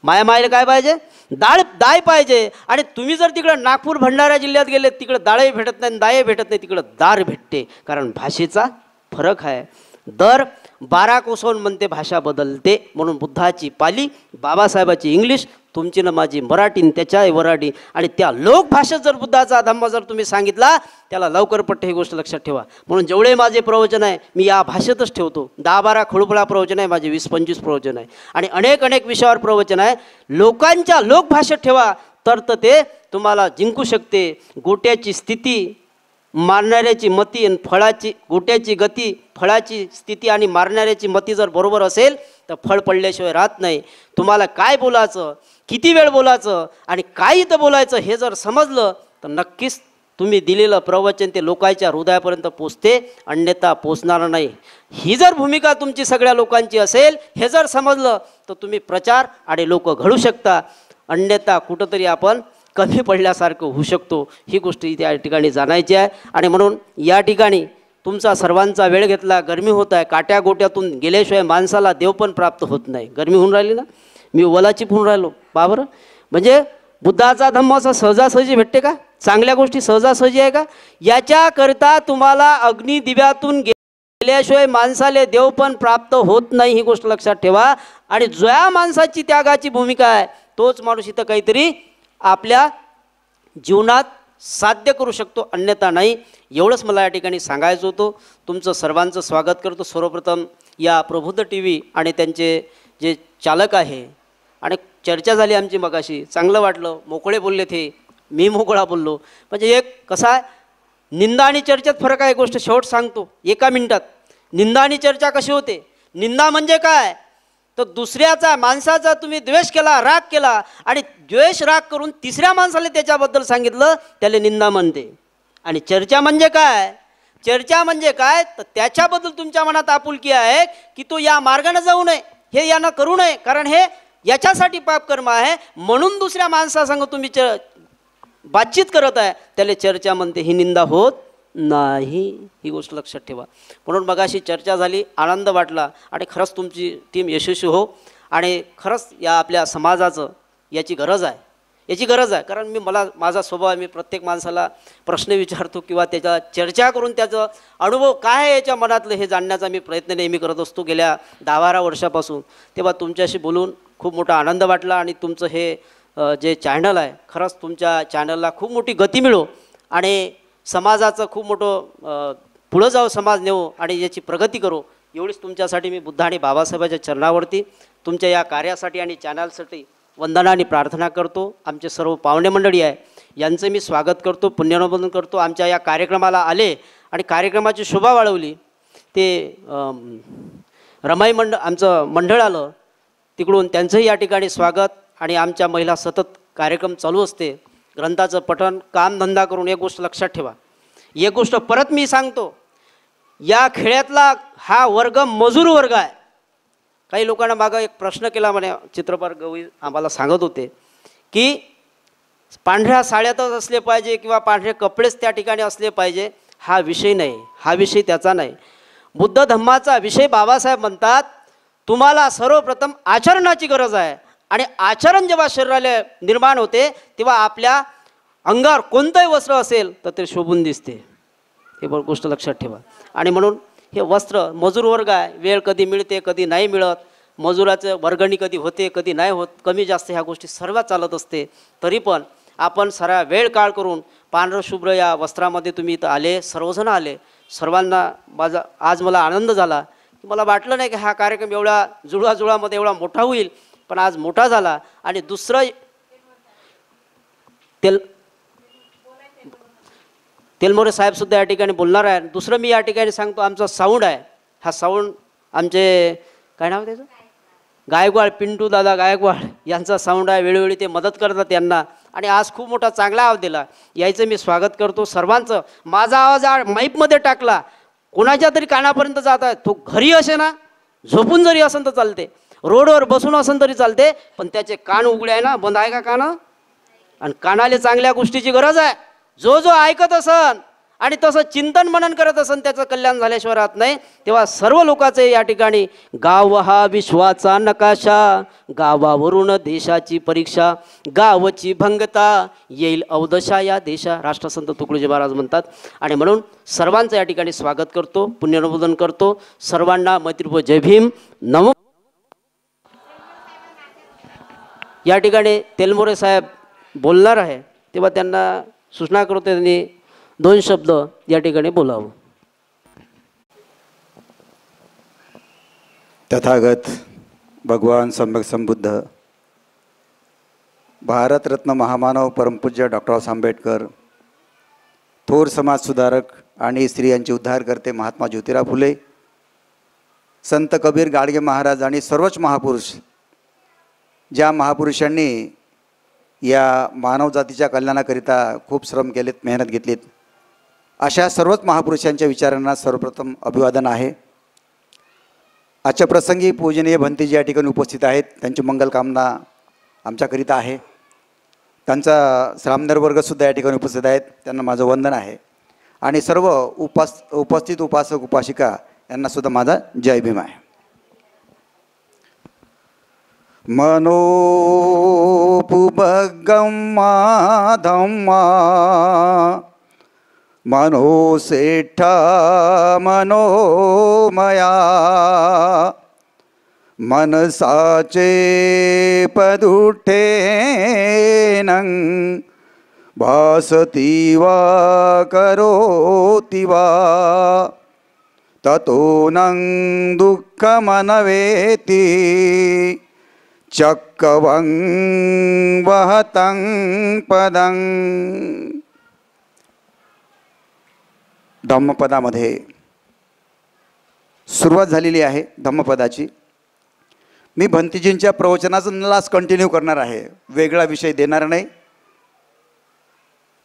माया मायला काय पाहिजे? दाय पाहिजे. आणि तुम्ही जर तिकडं नागपूर भंडारा जिल्ह्यात गेले, तिकडं डाळही भेटत नाही, दाय भेटत नाही, तिकडं दार भेटते, कारण भाषेचा फरक आहे. दर 12 कोसोन म्हणते भाषा बदलते. म्हणून बुद्धाची पाली, बाबासाहेबाची इंग्लिश, तुमची ना माझी मराठी, त्याच्या वराडी. आणि त्या लोकभाषेत जर बुद्धाचा धम्म जर तुम्ही सांगितला, त्याला लवकर पटते, ही गोष्ट लक्षात ठेवा. म्हणून जेवढे माझे प्रवचन आहे मी या भाषेतच ठेवतो. 10-12 खळुपळा प्रवचन आहे माझे, 20-25 प्रवचन आहे, आणि अनेक विषयावर प्रवचन आहे. लोकांच्या लोकभाषेत ठेवा, तर ते तुम्हाला जिंकू शकते. गोट्याची स्थिती, मारणाऱ्याची मती आणि फळाची, गोट्याची गती, फळाची स्थिती आणि मारणाऱ्याची मती जर बरोबर असेल तर फळ पडल्याशिवाय राहत नाही. तुम्हाला काय बोलायचं, किती वेळ बोलायचं आणि काय इथं बोलायचं हे जर समजलं तर नक्कीच तुम्ही दिलेलं प्रवचन ते लोकांच्या हृदयापर्यंत पोचते, अन्यथा पोचणार नाही. ही जर भूमिका तुमची सगळ्या लोकांची असेल, हे जर समजलं तर तुम्ही प्रचार आणि लोक घडू शकता. अन्यथा कुठंतरी आपण कमी पडल्यासारखं होऊ शकतो. ही गोष्ट इथे या ठिकाणी जाणायची आहे. आणि म्हणून या ठिकाणी तुमचा सर्वांचा वेळ घेतला. गरमी होत आहे, काट्या गोट्यातून गेल्याशिवाय माणसाला देव पण प्राप्त होत नाही. गरमी होऊन राहिली ना, मी ओलाची होऊन राहिलो बाबर. म्हणजे बुद्धाचा धम्म असा सहजासहजी भेटते का? चांगल्या गोष्टी सहजासहजी आहे का? याच्याकरिता तुम्हाला अग्निदिव्यातून गेल्याशिवाय माणसाले देव पण प्राप्त होत नाही, ही गोष्ट लक्षात ठेवा. आणि ज्या माणसाची त्यागाची भूमिका आहे तोच माणूस इथं काहीतरी आपल्या जीवनात साध्य करू शकतो, अन्यथा नाही. एवढंच मला या ठिकाणी सांगायचं होतं. तुमचं सर्वांचं स्वागत करतो. सर्वप्रथम या प्रबुद्ध टी व्ही आणि त्यांचे जे चालक आहे, आणि चर्चा झाली आमची मगाशी, चांगलं वाटलं, मोकळे बोलले ते, मी मोकळा बोललो. म्हणजे एक कसा आहे, निंदा आणि चर्चेत फरक आहे. गोष्ट शेवट सांगतो एका मिनिटात. निंदा आणि चर्चा कशी होते? निंदा म्हणजे काय, तर दुसऱ्याचा माणसाचा तुम्ही द्वेष केला, राग केला, आणि द्वेष राग करून तिसऱ्या माणसाला त्याच्याबद्दल सांगितलं, त्याला निंदा म्हणते. आणि चर्चा म्हणजे काय? चर्चा म्हणजे काय, तर त्याच्याबद्दल तुमच्या मनात आपुलकी आहे की तो या मार्गाने जाऊ नये, हे यानं करू नये, कारण हे याच्यासाठी पापकर्म आहे, म्हणून दुसऱ्या माणसासंग तुम्ही बातचीत करत आहे, त्याला चर्चा म्हणते. ही निंदा होत नाही, ही गोष्ट लक्षात ठेवा. म्हणून मगाशी चर्चा झाली, आनंद वाटला, आणि खरंच तुमची टीम यशस्वी हो. आणि खरंच या आपल्या समाजाचं याची गरज आहे, याची गरज आहे. कारण माझा स्वभाव आहे, मी प्रत्येक माणसाला प्रश्न विचारतो किंवा त्याचा चर्चा करून त्याचा अनुभव काय आहे याच्या मनातलं हे जाणण्याचा मी प्रयत्न नेहमी करत असतो गेल्या 10-12 वर्षापासून. तेव्हा तुमच्याशी बोलून खूप मोठा आनंद वाटला. आणि तुमचं हे जे चॅनल आहे, खरंच तुमच्या चॅनलला खूप मोठी गती मिळो, आणि समाजाचं खूप मोठं पुढं जाऊ, समाज नेऊ, आणि याची प्रगती करू, एवढीच तुमच्यासाठी मी बुद्ध आणि बाबासाहेबाच्या चरणावरती तुमच्या या कार्यासाठी आणि चॅनलसाठी वंदना आणि प्रार्थना करतो. आमचे सर्व पाहुणे मंडळी आहे यांचं मी स्वागत करतो, पुण्यनोंदन करतो. आमच्या या कार्यक्रमाला आले आणि कार्यक्रमाची शोभा वाढवली ते रमाई आमचं मंडळ आलं तिकडून, त्यांचंही या ठिकाणी स्वागत. आणि आमच्या महिला सतत कार्यक्रम चालू असते, ग्रंथाचं पठण, कामधंदा करून. एक गोष्ट लक्षात ठेवा, एक गोष्ट परत मी सांगतो, या खेड्यातला हा वर्ग मजूर वर्ग आहे. काही लोकांना मागं एक प्रश्न केला, म्हणे चित्रपट गवई आम्हाला सांगत होते की पांढऱ्या साड्यातच असले पाहिजे किंवा पांढरे कपडेच त्या ठिकाणी असले पाहिजे. हा विषय नाही, हा विषय त्याचा नाही. बुद्ध धम्माचा विषय बाबासाहेब म्हणतात, तुम्हाला सर्वप्रथम आचरणाची गरज आहे, आणि आचरण जेव्हा शरीराला निर्माण होते तेव्हा आपल्या अंगावर कोणतंही वस्त्र असेल तर ते शोभून दिसते. हे गोष्ट लक्षात ठेवा. आणि म्हणून हे वस्त्र मजूर वर्ग आहे, वेळ कधी मिळते कधी नाही मिळत, मजुराचं वर्गणी कधी होते कधी नाही होत, कमी जास्त ह्या गोष्टी सर्व चालत असते. तरी पण आपण सारा वेळ काळ करून पांढरं शुभ्र या वस्त्रामध्ये तुम्ही इथं आले, सर्वजण आले. सर्वांना आज मला आनंद झाला. मला वाटलं नाही की हा कार्यक्रम एवढा जुळाजुळामध्ये एवढा मोठा होईल, पण आज मोठा झाला. आणि दुसरं तेलमोरे साहेबसुद्धा या ठिकाणी बोलणार आहे. दुसरं मी या ठिकाणी सांगतो, आमचा साऊंड आहे, हा साऊंड आमचे काय नाव त्याचं, गायकवाड, पिंटू दादा गायकवाड यांचा साऊंड आहे. वेळोवेळी ते मदत करतात यांना, आणि आज खूप मोठा चांगला आवाज दिला, याचं मी स्वागत करतो सर्वांचं. माझा आवाज माईकमध्ये टाकला, कोणाच्या तरी कानापर्यंत जात आहे, तो घरी असे ना, झोपून जरी असेल तर चालते, रोडवर बसून असेल तरी चालते, पण त्याचे कान उघडे आहे ना, बंद आहे का कान? आणि कानाला चांगल्या गोष्टीची गरज आहे. जो ऐकत असन आणि तसं चिंतन मनन करत असन, त्याचं कल्याण झाल्याशिवाय राहत नाही. तेव्हा सर्व लोकांचे या ठिकाणी, गाव हा विश्वाचा नकाशा, गावावरून देशाची परीक्षा, गावची भंगता येईल अवदशा या देशा, राष्ट्रसंत तुकडोजी महाराज म्हणतात. आणि म्हणून सर्वांचं या ठिकाणी स्वागत करतो, पुण्यनोंदन करतो. सर्वांना मैत्रीपूर्ण जय भीम. नमो. या ठिकाणी तेलमोरे साहेब बोलणार आहे, तेव्हा त्यांना सूचना करतो त्यांनी 2 शब्द या ठिकाणी बोलावं. तथागत भगवान सम्यक संबुद्ध भारतरत्न महामानव परमपूज्य डॉक्टर बाबासाहेब आंबेडकर, थोर समाज सुधारक आणि स्त्रियांचे उद्धारकर्ते महात्मा ज्योतिराव फुले, संत कबीर गाडगे महाराज आणि सर्वच महापुरुष, ज्या महापुरुषांनी या मानवजातीच्या कल्याणाकरिता खूप श्रम केलेत, मेहनत घेतलीत, अशा सर्वच महापुरुषांच्या विचारांना सर्वप्रथम अभिवादन आहे. आजच्या प्रसंगी पूजनीय भंतेजी या ठिकाणी उपस्थित आहेत, त्यांची मंगलकामना आमच्याकरिता आहे. त्यांचा श्रामनेर वर्गसुद्धा या ठिकाणी उपस्थित आहेत, त्यांना माझं वंदन आहे. आणि सर्व उपस्थित उपासक उपासिका यांनासुद्धा माझा जय भीम आहे. मनोपुबगम धम्मा मनोसेठा मनोमया, मनसाचे पदुठे भासति वा करोति वा ततो नं दुःखमनवेति चक्कवं वहतं पदं. धम्मपदामध्ये सुरुवात झालेली आहे धम्मपदाची. मी भंतीजींच्या प्रवचनाचाच कंटिन्यू करणार आहे, वेगळा विषय देणार नाही,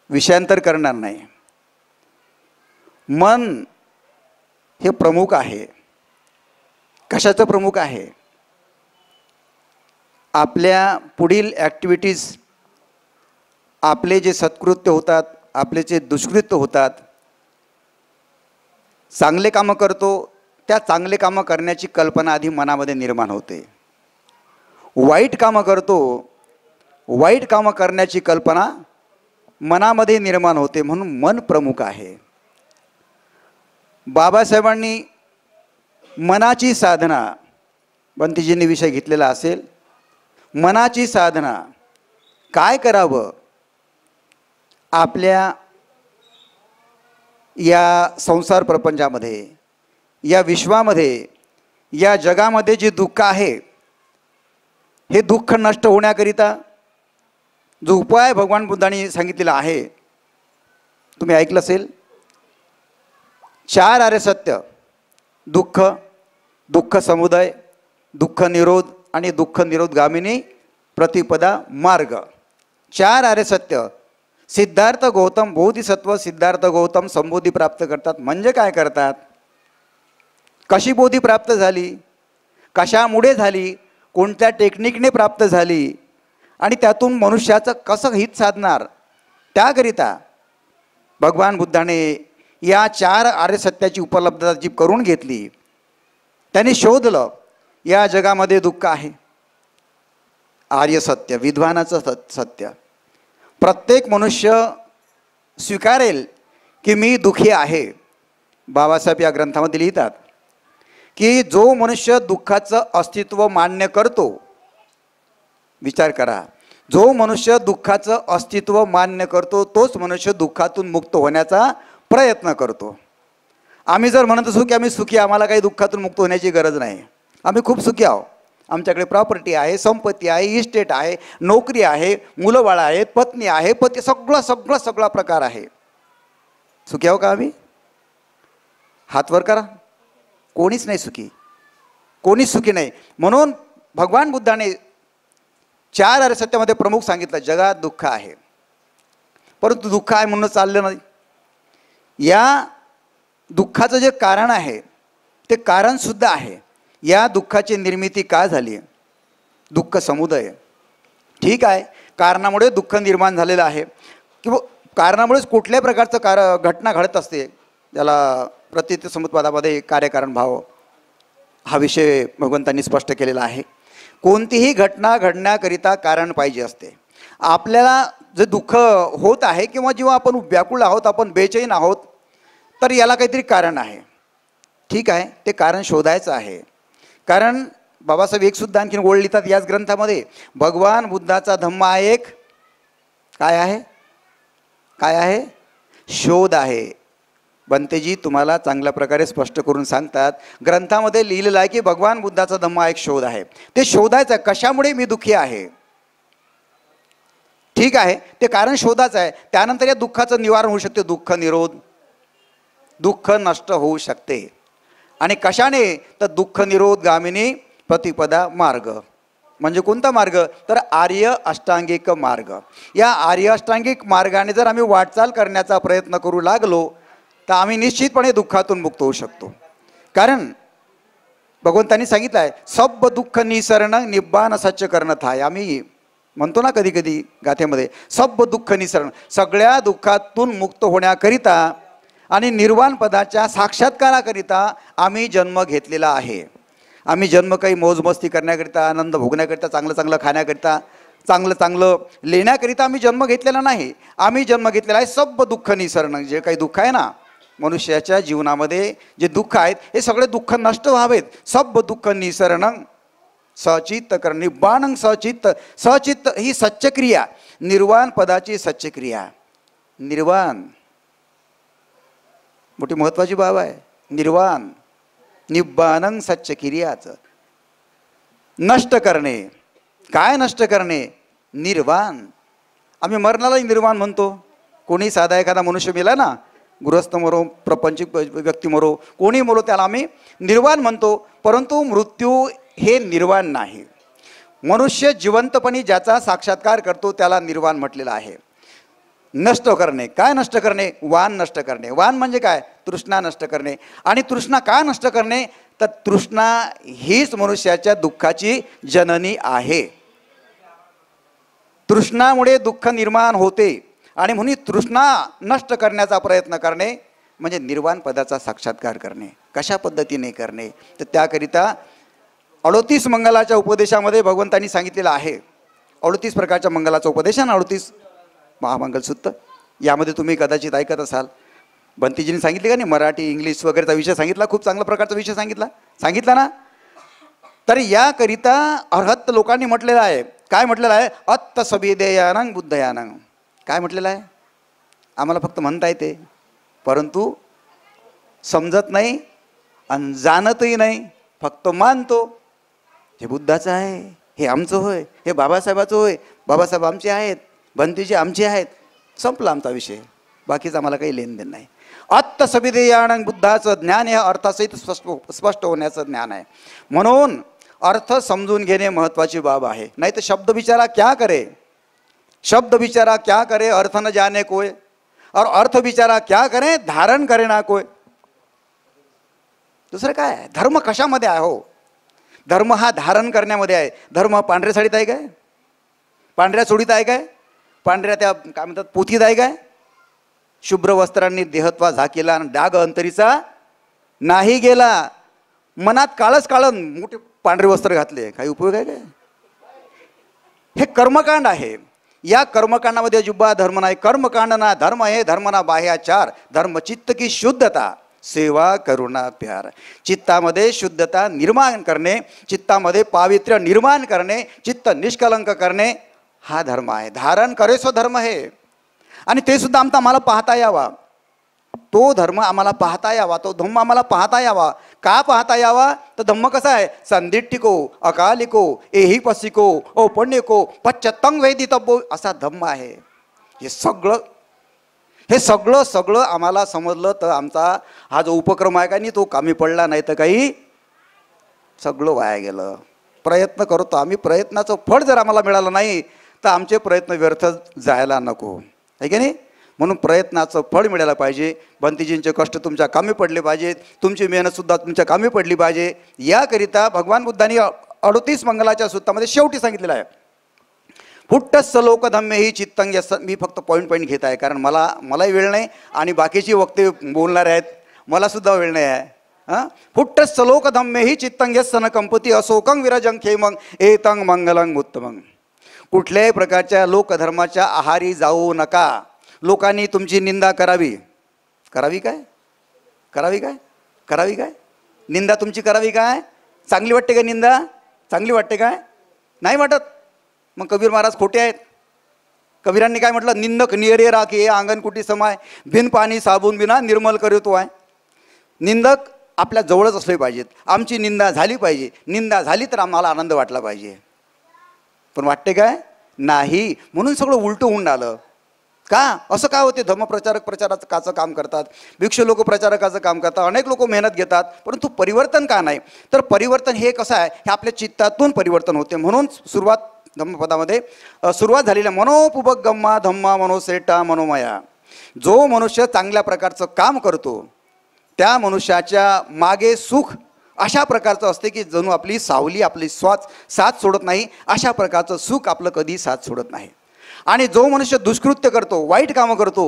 विषयांतर करणार नाही. मन हे प्रमुख आहे. कशाचं प्रमुख आहे? आपल्या पुढील ॲक्टिव्हिटीज, आपले जे सत्कृत्य होतात, आपले जे दुष्कृत्य होतात, चांगले कामं करतो, त्या चांगले कामं करण्याची कल्पना आधी मनामध्ये निर्माण होते. वाईट कामं करतो, वाईट कामं करण्याची कल्पना मनामध्ये निर्माण होते. म्हणून मन प्रमुख आहे. बाबासाहेबांनी मनाची साधना, बंतीजींनी विषय घेतलेला असेल, मनाची साधना काय करावं. आपल्या या संसार प्रपंचामध्ये, या विश्वामध्ये, या जगामध्ये जे दुःख आहे, हे दुःख नष्ट होण्याकरिता जो उपाय भगवान बुद्धांनी सांगितलेला आहे, तुम्ही ऐकलं असेल. 4 आर्य सत्य: दुःख, दुःख समुदय, दुःख निरोध आणि दुःख निरोधगामिनी प्रतिपदा मार्ग. 4 आर्य सत्य. सिद्धार्थ गौतम बोधिसत्व सिद्धार्थ गौतम संबोधी प्राप्त करतात. म्हणजे काय करतात? कशी बोधी प्राप्त झाली, कशामुळे झाली, कोणत्या टेक्निकने प्राप्त झाली आणि त्यातून मनुष्याचं कसं हित साधणार, त्याकरिता भगवान बुद्धाने या 4 आर्य सत्याची उपलब्धता जी करून घेतली. त्यांनी शोधलं या जगामध्ये दुःख आहे. आर्य सत्य, विद्वानाचं सत्य. प्रत्येक मनुष्य स्वीकारेल की मी दुःखी आहे. बाबासाहेब या ग्रंथामध्ये लिहितात की जो मनुष्य दुःखाचं अस्तित्व मान्य करतो, विचार करा, जो मनुष्य दुःखाचं अस्तित्व मान्य करतो तोच मनुष्य दुःखातून मुक्त होण्याचा प्रयत्न करतो. आम्ही जर म्हणत असू की आम्ही सुखी, आम्हाला काही दुःखातून मुक्त होण्याची गरज नाही, आम्ही खूप सुखी आहोत, आमच्याकडे प्रॉपर्टी आहे, संपत्ती आहे, इस्टेट आहे, नोकरी आहे, मुलं बाळं आहेत, पत्नी आहे, पती, सगळा प्रकार आहे, सुखी आहो का आम्ही? हात वर करा. कोणीच नाही सुखी, कोणीच सुखी नाही. म्हणून भगवान बुद्धाने 4 आर्य सत्यामध्ये प्रमुख सांगितलं, जगात दुःख आहे. परंतु दुःख आहे म्हणून चाललं नाही. या दुःखाचं जे कारण आहे ते कारणसुद्धा आहे. या दुःखाची निर्मिती का झाली? दुःख समुदय. ठीक आहे, कारणामुळे दुःख निर्माण झालेलं आहे किंवा कारणामुळेच कुठल्याही प्रकारचं घटना घडत असते. त्याला प्रतीत समुत्पादामध्ये कार्यकारण भाव हा विषय भगवंतांनी स्पष्ट केलेला आहे. कोणतीही घटना घडण्याकरिता कारण पाहिजे असते. आपल्याला जे दुःख होत आहे किंवा जेव्हा आपण व्याकुळ आहोत, आपण बेचैन आहोत, तर याला काहीतरी कारण आहे. ठीक आहे, ते कारण शोधायचं आहे. कारण बाबासाहेब एक सुद्धा आणखीन ओळ लिहितात याच ग्रंथामध्ये, भगवान बुद्धाचा धम्म हा एक काय आहे? काय आहे? शोध आहे. बंतेजी तुम्हाला चांगल्या प्रकारे स्पष्ट करून सांगतात, ग्रंथामध्ये लिहिलेलं आहे की भगवान बुद्धाचा धम्म हा एक शोध आहे. ते शोधायचं, कशामुळे मी दुःखी आहे. ठीक आहे, ते कारण शोधायचं आहे. त्यानंतर या दुःखाचं निवारण होऊ शकते, दुःख निरोध, दुःख नष्ट होऊ शकते. आणि कशाने? तर दुःख निरोध गामिनी प्रतिपदा मार्ग. म्हणजे कोणता मार्ग? तर आर्य अष्टांगिक मार्ग. या आर्य अष्टांगिक मार्गाने जर आम्ही वाटचाल करण्याचा प्रयत्न करू लागलो तर आम्ही निश्चितपणे दुःखातून मुक्त होऊ शकतो. कारण भगवंतांनी सांगितलं आहे, सब दुःख निसरण निब्बान सच्च करण थाय. आम्ही म्हणतो ना कधी कधी गाथेमध्ये, सब दुःख निसरण, सगळ्या दुःखातून मुक्त होण्याकरिता आणि निर्वाण पदाच्या साक्षात्काराकरिता आम्ही जन्म घेतलेला आहे. आम्ही जन्म काही मोजमस्ती करण्याकरिता, आनंद भोगण्याकरिता, चांगलं चांगलं खाण्याकरिता, चांगलं चांगलं लेण्याकरिता आम्ही जन्म घेतलेला नाही. आम्ही जन्म घेतलेला आहे सब दुःख निसरण. जे काही दुःख आहे ना मनुष्याच्या जीवनामध्ये, जे दुःख आहेत हे सगळे दुःख नष्ट व्हावेत. सब दुःख निसरण सचित्त करणे, बाणंग सचित्त. सचित्त ही सच्चक्रिया, निर्वाण पदाची सच्चक्रिया. निर्वाण मोठी महत्वाची बाब आहे. निर्वाण निब्बानं सच्च किर्याचं नष्ट करणे. काय नष्ट करणे? निर्वाण. आम्ही मरणालाही निर्वाण म्हणतो. कोणी साधा एखादा मनुष्य मेला ना, गृहस्थ मरो, प्रपंचिक व्यक्ती मरो, कोणी मरो, त्याला आम्ही निर्वाण म्हणतो. परंतु मृत्यू हे निर्वाण नाही. मनुष्य जिवंतपणी ज्याचा साक्षात्कार करतो त्याला निर्वाण म्हटलेलं आहे. नष्ट करणे. काय नष्ट करणे? वाण नष्ट करणे. वाण म्हणजे काय? तृष्णा नष्ट करणे. आणि तृष्णा का नष्ट करणे? तर तृष्णा हीच मनुष्याच्या दुःखाची जननी आहे. तृष्णामुळे दुःख निर्माण होते आणि म्हणून तृष्णा नष्ट करण्याचा प्रयत्न करणे म्हणजे निर्वाण पदाचा साक्षात्कार करणे. कशा पद्धतीने करणे? तर त्याकरिता 38 मंगलाच्या उपदेशामध्ये भगवंतांनी सांगितलेलं आहे. 38 प्रकारच्या मंगलाचा उपदेश आणि 38 महामंगलसूत्र. यामध्ये तुम्ही कदाचित ऐकत असाल, बंतीजींनी सांगितले का नाही, मराठी इंग्लिश वगैरेचा विषय सांगितला, खूप चांगल्या प्रकारचा विषय सांगितला ना. तर याकरिता अर्हत लोकांनी म्हटलेलं आहे. काय म्हटलेलं आहे? अत्त सबिदेयानं बुद्धयानं. काय म्हटलेलं आहे? आम्हाला फक्त म्हणता येते, परंतु समजत नाही आणि जाणतही नाही, फक्त मानतो. हे बुद्धाचं आहे, हे आमचं होय, हे बाबासाहेबाचं होय, बाबासाहेब आमचे आहेत, बंतीजी आमचे आहेत. संपला आमचा विषय, बाकीचं आम्हाला काही लेनदेन नाही. अत्त सबिदेयानं बुद्धाचं ज्ञान हे अर्थासहित स्पष्ट होण्याचं ज्ञान आहे. म्हणून अर्थ समजून घेणे महत्त्वाची बाब आहे. नाही तर शब्द बिचारा क्या करे, शब्द बिचारा क्या करे, अर्थ न जाने कोय, और अर्थ बिचारा क्या करे, धारण करे ना कोय. दुसरं काय आहे? धर्म कशामध्ये आहे हो? धर्म हा धारण करण्यामध्ये आहे. धर्म पांढऱ्या साडीत आहे काय? पांढऱ्या चोळीत आहे काय? पांढऱ्या त्या काय म्हणतात पोथीत आहे काय? शुभ्र वस्त्रांनी देहत्वा झाकेला आणि डाग अंतरीचा नाही गेला. मनात काळच काळं मोठे पांढरे वस्त्र घातले, काही उपयोग आहे काय? हे कर्मकांड आहे. या कर्मकांडामध्ये जुब्बा धर्म नाही. कर्मकांड ना धर्म आहे, धर्म ना बाह्याचार, धर्म चित्त की शुद्धता, सेवा करुणा प्यार. चित्तामध्ये शुद्धता निर्माण करणे, चित्तामध्ये पावित्र्य निर्माण करणे, चित्त निष्कलंक करणे हा धर्म आहे. धारण करे सो धर्म आहे. आणि ते सुद्धा आम्हाला पाहता यावा. तो धर्म आम्हाला पाहता यावा, तो धम्म आम्हाला पाहता यावा. का पाहता यावा? तर धम्म कसा आहे? संदिट्टिको, अकालिको, एहिपसिको, औपण्यको, पच्चतंग वेदितब्बो असा धम्म आहे. हे सगळं आम्हाला समजलं तर आमचा हा जो उपक्रम आहे का नाही तो कामी पडला, नाही तर काही सगळं वाया गेलं. प्रयत्न करतो आम्ही, प्रयत्नाचं फळ जर आम्हाला मिळालं नाही तर आमचे प्रयत्न व्यर्थ जायला नको, आहे की नाही. म्हणून प्रयत्नाचं फळ मिळायला पाहिजे. बंतीजींचे कष्ट तुमच्या कामी पडले पाहिजेत, तुमची मेहनतसुद्धा तुमच्या कामी पडली पाहिजे. याकरिता भगवान बुद्धांनी 38 मंगलाच्या सूत्रामध्ये शेवटी सांगितलेलं आहे, फुट्टस लोक धम्मे ही चित्तंग. मी फक्त पॉईंट घेत आहे, कारण मलाही वेळ नाही आणि बाकीची वक्ते बोलणार आहेत, मलासुद्धा वेळ नाही आहे. फुट्टस लोक धम्मे ही चित्तंग सन कंपती अशोकंग विरजंग खेमंग एतंग मंगलंग उत्तमंग. कुठल्याही प्रकारच्या लोकधर्माच्या आहारी जाऊ नका. लोकांनी तुमची निंदा करावी काय? निंदा तुमची करावी काय? चांगली वाटते का निंदा? चांगली वाटते काय? नाही वाटत. मग कबीर महाराज खोटे आहेत. कबीरांनी काय म्हटलं? निंदक नियरे राखे अंगणकुटी समाय, बिन पाणी साबून बिना निर्मल करतो आहे. निंदक आपल्या जवळच असले पाहिजेत. आमची निंदा झाली पाहिजे. निंदा झाली तर आम्हाला आनंद वाटला पाहिजे. पण वाटते काय? नाही. म्हणून सगळं उलटं होऊन आलं. का? असं काय होते? धर्मप्रचारक प्रचारकाचं काम करतात, भिक्षू लोक प्रचारकाचं काम करतात, अनेक लोक मेहनत घेतात, परंतु परिवर्तन का नाही? तर परिवर्तन हे कसं आहे? हे आपल्या चित्तातून परिवर्तन होते. म्हणून धम्मपदामध्ये सुरुवात झालेल्या मनोपुबगम्मा धम्मा मनोसेटा मनोमया. जो मनुष्य चांगल्या प्रकारचं काम करतो त्या मनुष्याच्या मागे सुख अशा प्रकारचं असते की जणू आपली सावली आपली साथ सोडत नाही. अशा प्रकारचं सुख आपलं कधी साथ सोडत नाही. आणि जो मनुष्य दुष्कृत्य करतो, वाईट कामं करतो,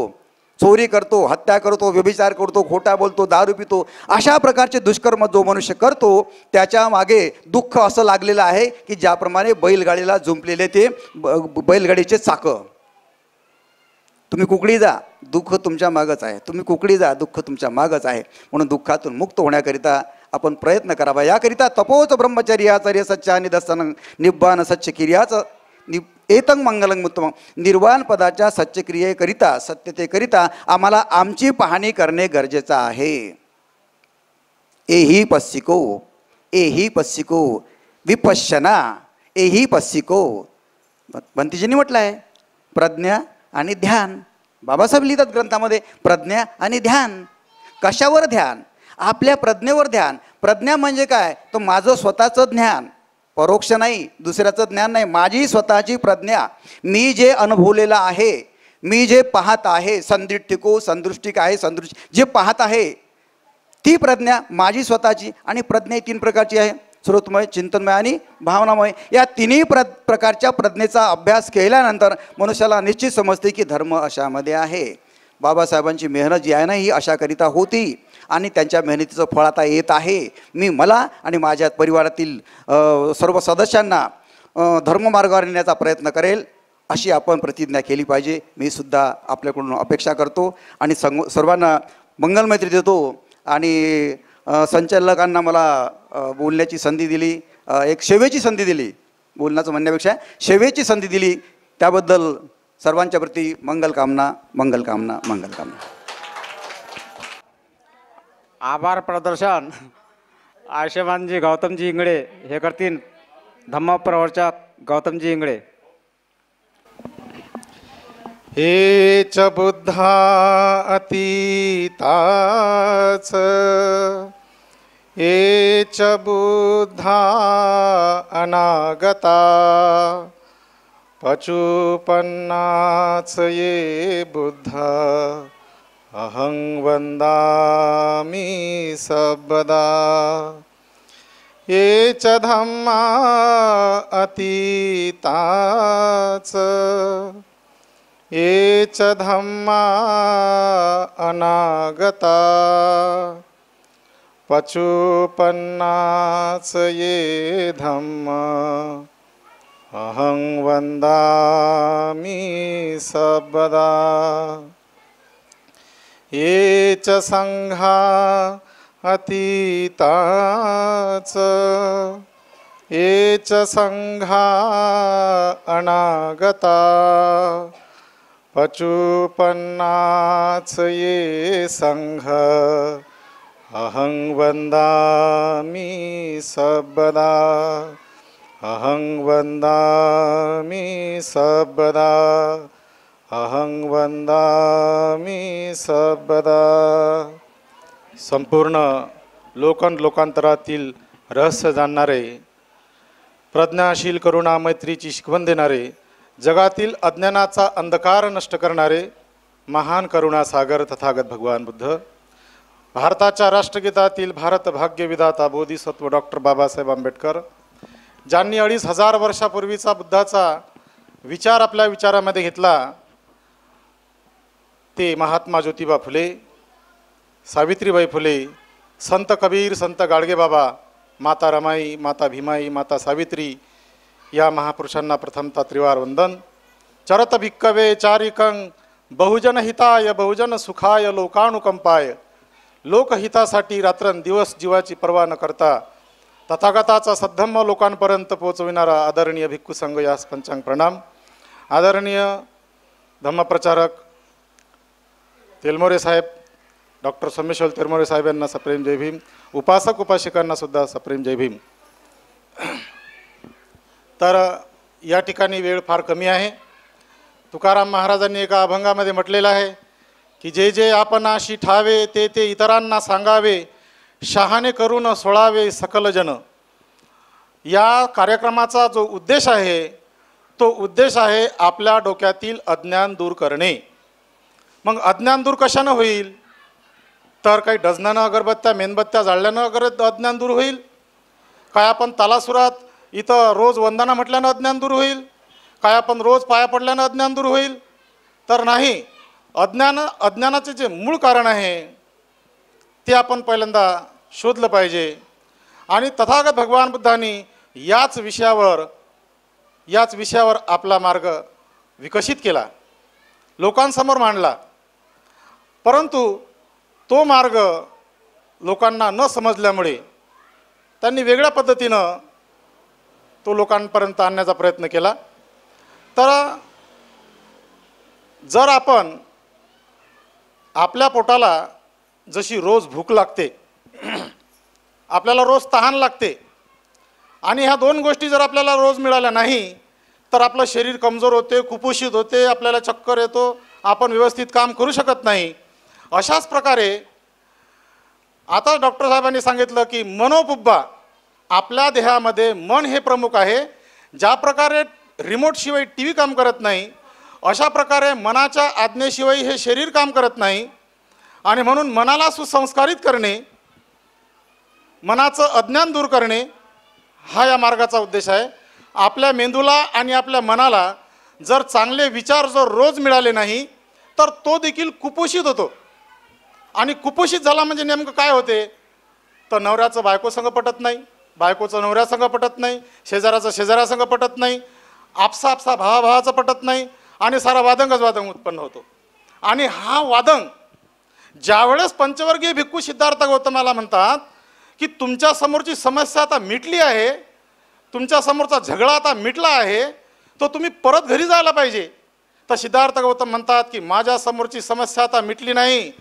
चोरी करतो, हत्या करतो, व्यभिचार करतो, खोटा बोलतो, दारू पितो, अशा प्रकारचे दुष्कर्म जो मनुष्य करतो त्याच्या मागे दुःख असं लागलेलं आहे की ज्याप्रमाणे बैलगाडीला जुंपलेले ते बैलगाडीचे चाकं. तुम्ही कुकडी जा, दुःख तुमच्या मागच आहे. तुम्ही कुकडी जा, दुःख तुमच्या मागच आहे. म्हणून दुःखातून मुक्त होण्याकरिता आपण प्रयत्न करावा. याकरिता तपोच ब्रह्मचर्याचर्य सच्चा निदर्शन निब्बान सच्च किर्याचं एतं मंगलं उत्तमं. निर्वाण पदाच्या सत्यक्रियेकरिता सत्यतेकरिता आम्हाला आमची पाहणी करणे गरजेचं आहे. एही पस्सिको विपश्यना एही पस्सिको. भंतीजींनी म्हटलं आहे प्रज्ञा आणि ध्यान. बाबासाहेब लिहितात ग्रंथामध्ये प्रज्ञा आणि ध्यान. कशावर ध्यान? आपल्या प्रज्ञेवर ध्यान. प्रज्ञा म्हणजे काय? तो माझं स्वतःचं ज्ञान, परोक्ष नाही, दुसऱ्याचं ज्ञान नाही, माझी स्वतःची प्रज्ञा. मी जे अनुभवलेलं आहे, मी जे पाहत आहे, संदिष्टिको संदृष्टिक आहे, जे पाहत आहे ती प्रज्ञा माझी स्वतःची. आणि प्रज्ञा ही 3 प्रकारची आहे, श्रोतमय, चिंतनमय आणि भावनामय. या तिन्ही प्रकारच्या प्रज्ञेचा अभ्यास केल्यानंतर मनुष्याला निश्चित समजते की धर्म अशामध्ये आहे. बाबासाहेबांची मेहनत जी आहे ना ही अशाकरिता होती आणि त्यांच्या मेहनतीचं फळ आता येत आहे. मी मला आणि माझ्या परिवारातील सर्व सदस्यांना धर्ममार्गावर नेण्याचा प्रयत्न करेल अशी आपण प्रतिज्ञा केली पाहिजे. मी सुद्धा आपल्याकडून अपेक्षा करतो आणि सर्वांना मंगलमैत्री देतो. आणि संचालकांना मला बोलण्याची संधी दिली, एक सेवेची संधी दिली, बोलण्याचं म्हणण्यापेक्षा सेवेची संधी दिली, त्याबद्दल सर्वांच्या प्रती मंगलकामना मंगलकामना मंगलकामना. आभार प्रदर्शन आयुष्यमानजी गौतमजी इंगळे हे करतील. धम्मप्रवर्तक गौतमजी इंगळे. हेच बुद्धा अतीताच, हेच बुद्धा अनागता, पचुपन्नाच ये बुद्धा, अहं वंदामि सबदा. हेच धम्मा अतीताच, एच धम्मा अनागता, पचुपन्नाच ये धम्मा, अहं वंदामि सबदा. एच संघा अतीताच, एच संघा अनागता, पचुपन्नाच ये संघ, अहं वंदामि सबदा, अहं वंदामि सबदा, अहं वंदामि सबदा. संपूर्ण लोकांतरातील रहस्य जाणणारे, प्रज्ञाशील करुणा मैत्रीची शिकवण देणारे, जगातील अज्ञानाचा अंधकार नष्ट करणारे महान करुणासागर तथागत भगवान बुद्ध, भारताच्या राष्ट्रगीतातील भारत भाग्यविधाता बोधिसत्व डॉक्टर बाबासाहेब आंबेडकर, ज्यांनी 2500 वर्षापूर्वीचा बुद्धाचा विचार आपल्या विचारामध्ये घेतला, ते महात्मा ज्योतिबा फुले, सावित्रीबाई फुले, संत कबीर, संत गाडगेबाबा, माता रमाई, माता भीमाई, माता सावित्री या महापुरुषांना प्रथमतः त्रिवार वंदन. चरत भिक्कवे चारिकं बहुजन हिताय बहुजन सुखाय लोकानुकंपाय. लोकहितासाठी रात्रंदिवस जीवाची पर्वा न करता तथागताचा सद्धम्म लोकांपर्यंत पोहोचविणारा आदरणीय भिक्खू संघ यास पंचांग प्रणाम. आदरणीय धम्मप्रचारक तेलमोरे साहेब, डॉक्टर सोमेश्वर तेलमोरे साहेब यांना सप्रेम जय भीम. उपासक उपासिकांना सुद्धा सप्रेम जय भीम. तर या ठिकाणी वेळ फार कमी आहे. तुकाराम महाराजांनी एका अभंगामध्ये म्हटलेलं आहे की जे जे आपणाशी ठावे ते ते इतरांना सांगावे, शहाणे करून सोळावे सकल जन. या कार्यक्रमाचा जो उद्देश आहे तो उद्देश आहे आपल्या डोक्यातील अज्ञान दूर करणे. मग अज्ञान दूर कशानं होईल? तर काही डझनानं अगरबत्त्या मेणबत्त्या जाळल्यानं अज्ञान दूर होईल? काय आपण तालासुरात इथं रोज वंदना म्हटल्यानं अज्ञान दूर होईल? काय आपण रोज पाया पडल्यानं अज्ञान दूर होईल? तर नाही. अज्ञानाचे जे मूळ कारण आहे ते आपण पहिल्यांदा शोधलं पाहिजे. आणि तथागत भगवान बुद्धांनी याच विषयावर आपला मार्ग विकसित केला, लोकांसमोर मांडला. परंतु तो मार्ग लोकांना न समजल्यामुळे त्यांनी वेगळ्या पद्धतीनं तो लोकांपर्यंत आणण्याचा प्रयत्न केला. तर जर आपण आपल्या पोटाला जशी रोज भूक लागते, आपल्याला रोज तहान लागते, आणि ह्या दोन गोष्टी जर आपल्याला रोज मिळाल्या नाही तर आपलं शरीर कमजोर होते, कुपोषित होते, आपल्याला चक्कर येतो, आपण व्यवस्थित काम करू शकत नाही. अशाच प्रकारे आता डॉक्टर साहेबांनी सांगितलं की मनोपुब्बा, आपल्या देहामध्ये मन हे प्रमुख आहे. ज्या प्रकारे रिमोटशिवाय टी व्ही काम करत नाही, अशा प्रकारे मनाच्या आज्ञेशिवाय हे शरीर काम करत नाही. आणि म्हणून मनाला सुसंस्कारित करणे, मनाचं अज्ञान दूर करणे हा या मार्गाचा उद्देश आहे. आपल्या मेंदूला आणि आपल्या मनाला जर चांगले विचार जर रोज मिळाले नाही तर तो देखील कुपोषित होतो. आणि कुपोषित झाला म्हणजे नेमकं काय होते, तर नवऱ्याचं बायकोसंग पटत नाही, बायकोचं नवऱ्यासंग पटत नाही, शेजाऱ्याचं शेजाऱ्यासंग पटत नाही, आपसा आपसा भावाभावाचं पटत नाही, आणि सारा वादंगच वादंग उत्पन्न होतो. आणि हा वादंग ज्यावेळेस पंचवर्गीय भिक्खू सिद्धार्थ गौतमाला म्हणतात की तुमच्या समोरची समस्या आता मिटली आहे, तुमच्या समोरचा झगडा आता मिटला आहे, तो तुम्ही परत घरी जायला पाहिजे, तर सिद्धार्थ गौतम म्हणतात की माझ्या समोरची समस्या आता मिटली नाही,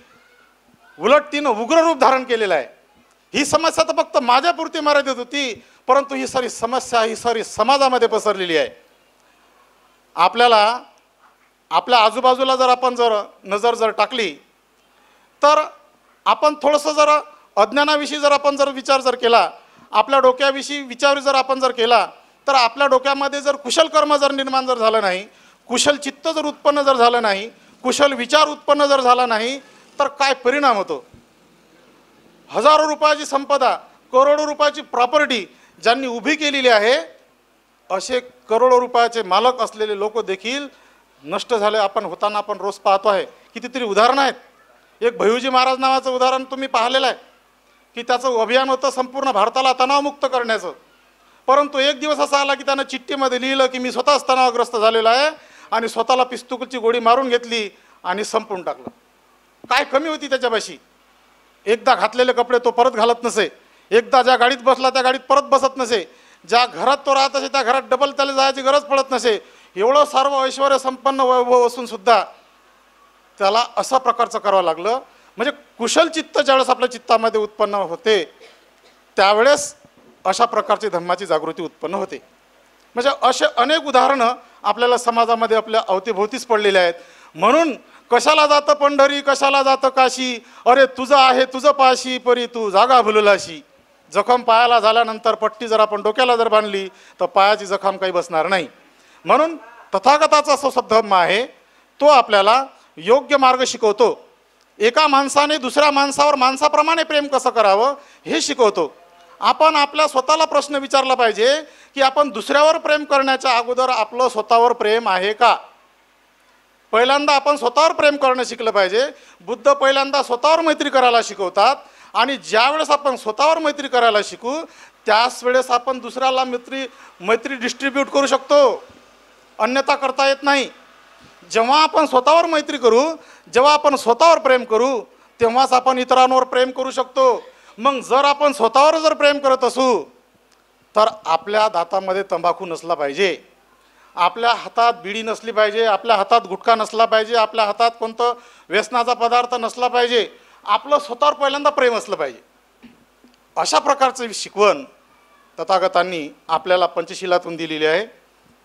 उलट तिनं उग्र रूप धारण केलेलं आहे. ही समस्या तर फक्त माझ्यापुरती मर्यादित होती, परंतु ही सारी समस्या ही सारी समाजामध्ये पसरलेली आहे. आपल्याला आपल्या आजूबाजूला जर आपण जर नजर जर टाकली तर आपण थोडंसं जर अज्ञानाविषयी जर आपण जर विचार जर केला, आपल्या डोक्याविषयी विचार जर आपण जर केला, तर आपल्या डोक्यामध्ये जर कुशल कर्म जर निर्माण जर झालं नाही, कुशल चित्त जर उत्पन्न जर झालं नाही, कुशल विचार उत्पन्न जर झाला नाही, तर काय परिणाम होतो. हजारो रुपयाची संपदा, करोडो रुपयाची प्रॉपर्टी ज्यांनी उभी केलेली आहे, असे करोडो रुपयाचे मालक असलेले लोक देखील नष्ट झाले आपण होताना आपण रोज पाहतो आहे. कितीतरी उदाहरणं आहेत. एक भैयूजी महाराज नावाचं उदाहरण तुम्ही पाहिलेलं आहे की त्याचं अभियान होतं संपूर्ण भारताला तणावमुक्त करण्याचं, परंतु एक दिवस असा आला की त्यानं चिठ्ठीमध्ये लिहिलं की मी स्वतःच तणावग्रस्त झालेला आहे, आणि स्वतःला पिस्तूलची गोळी मारून घेतली आणि संपून टाकलं. काय कमी होती त्याच्यापाशी. एकदा घातलेले कपडे तो परत घालत नसे, एकदा ज्या गाडीत बसला त्या गाडीत परत बसत नसे, ज्या घरात तो राहत असे त्या घरात डबल त्याला जायची गरज पडत नसे. एवढं सर्व ऐश्वर संपन्न वैभव असून सुद्धा त्याला अशा प्रकारचं करावं लागलं. म्हणजे कुशल चित्त ज्यावेळेस आपल्या चित्तामध्ये उत्पन्न होते त्यावेळेस अशा प्रकारची धम्माची जागृती उत्पन्न होते. म्हणजे असे अनेक उदाहरणं आपल्याला समाजामध्ये आपल्या अवतीभोवतीच पडलेले आहेत. म्हणून कशाला जातं पंढरी, कशाला जातं काशी, अरे तुझं आहे तुझं पाशी, परी तू जागा भुललाशी. जखम पायाला झाल्यानंतर पट्टी जर आपण डोक्याला जर बांधली तर पायाची जखम काही बसणार नाही. म्हणून तथागताचा जो धम्म आहे तो आपल्याला योग्य मार्ग शिकवतो. एका माणसाने दुसऱ्या माणसावर माणसाप्रमाणे प्रेम कसं करावं हे शिकवतो. आपण आपल्या स्वतःला प्रश्न विचारला पाहिजे की आपण दुसऱ्यावर प्रेम करण्याच्या अगोदर आपलं स्वतःवर प्रेम आहे का. पहिल्यांदा आपण स्वतःवर प्रेम करणं शिकलं पाहिजे. बुद्ध पहिल्यांदा स्वतःवर मैत्री करायला शिकवतात, आणि ज्या वेळेस आपण स्वतःवर मैत्री करायला शिकू त्याच वेळेस आपण दुसऱ्याला मैत्री डिस्ट्रीब्यूट करू शकतो, अन्यथा करता येत नाही. जेव्हा आपण स्वतःवर मैत्री करू, जेव्हा आपण स्वतःवर प्रेम करू तेव्हाच आपण इतरांवर प्रेम करू शकतो. मग जर आपण स्वतःवर जर प्रेम करत असू तर आपल्या दातामध्ये तंबाखू नसला पाहिजे, आपल्या हातात बिडी नसली पाहिजे, आपल्या हातात गुटखा नसला पाहिजे, आपल्या हातात कोणतं व्यसनाचा पदार्थ नसला पाहिजे. आपलं स्वतःवर पहिल्यांदा प्रेम असलं पाहिजे. अशा प्रकारचं शिकवण तथागतांनी आपल्याला पंचशिलातून दिलेली आहे.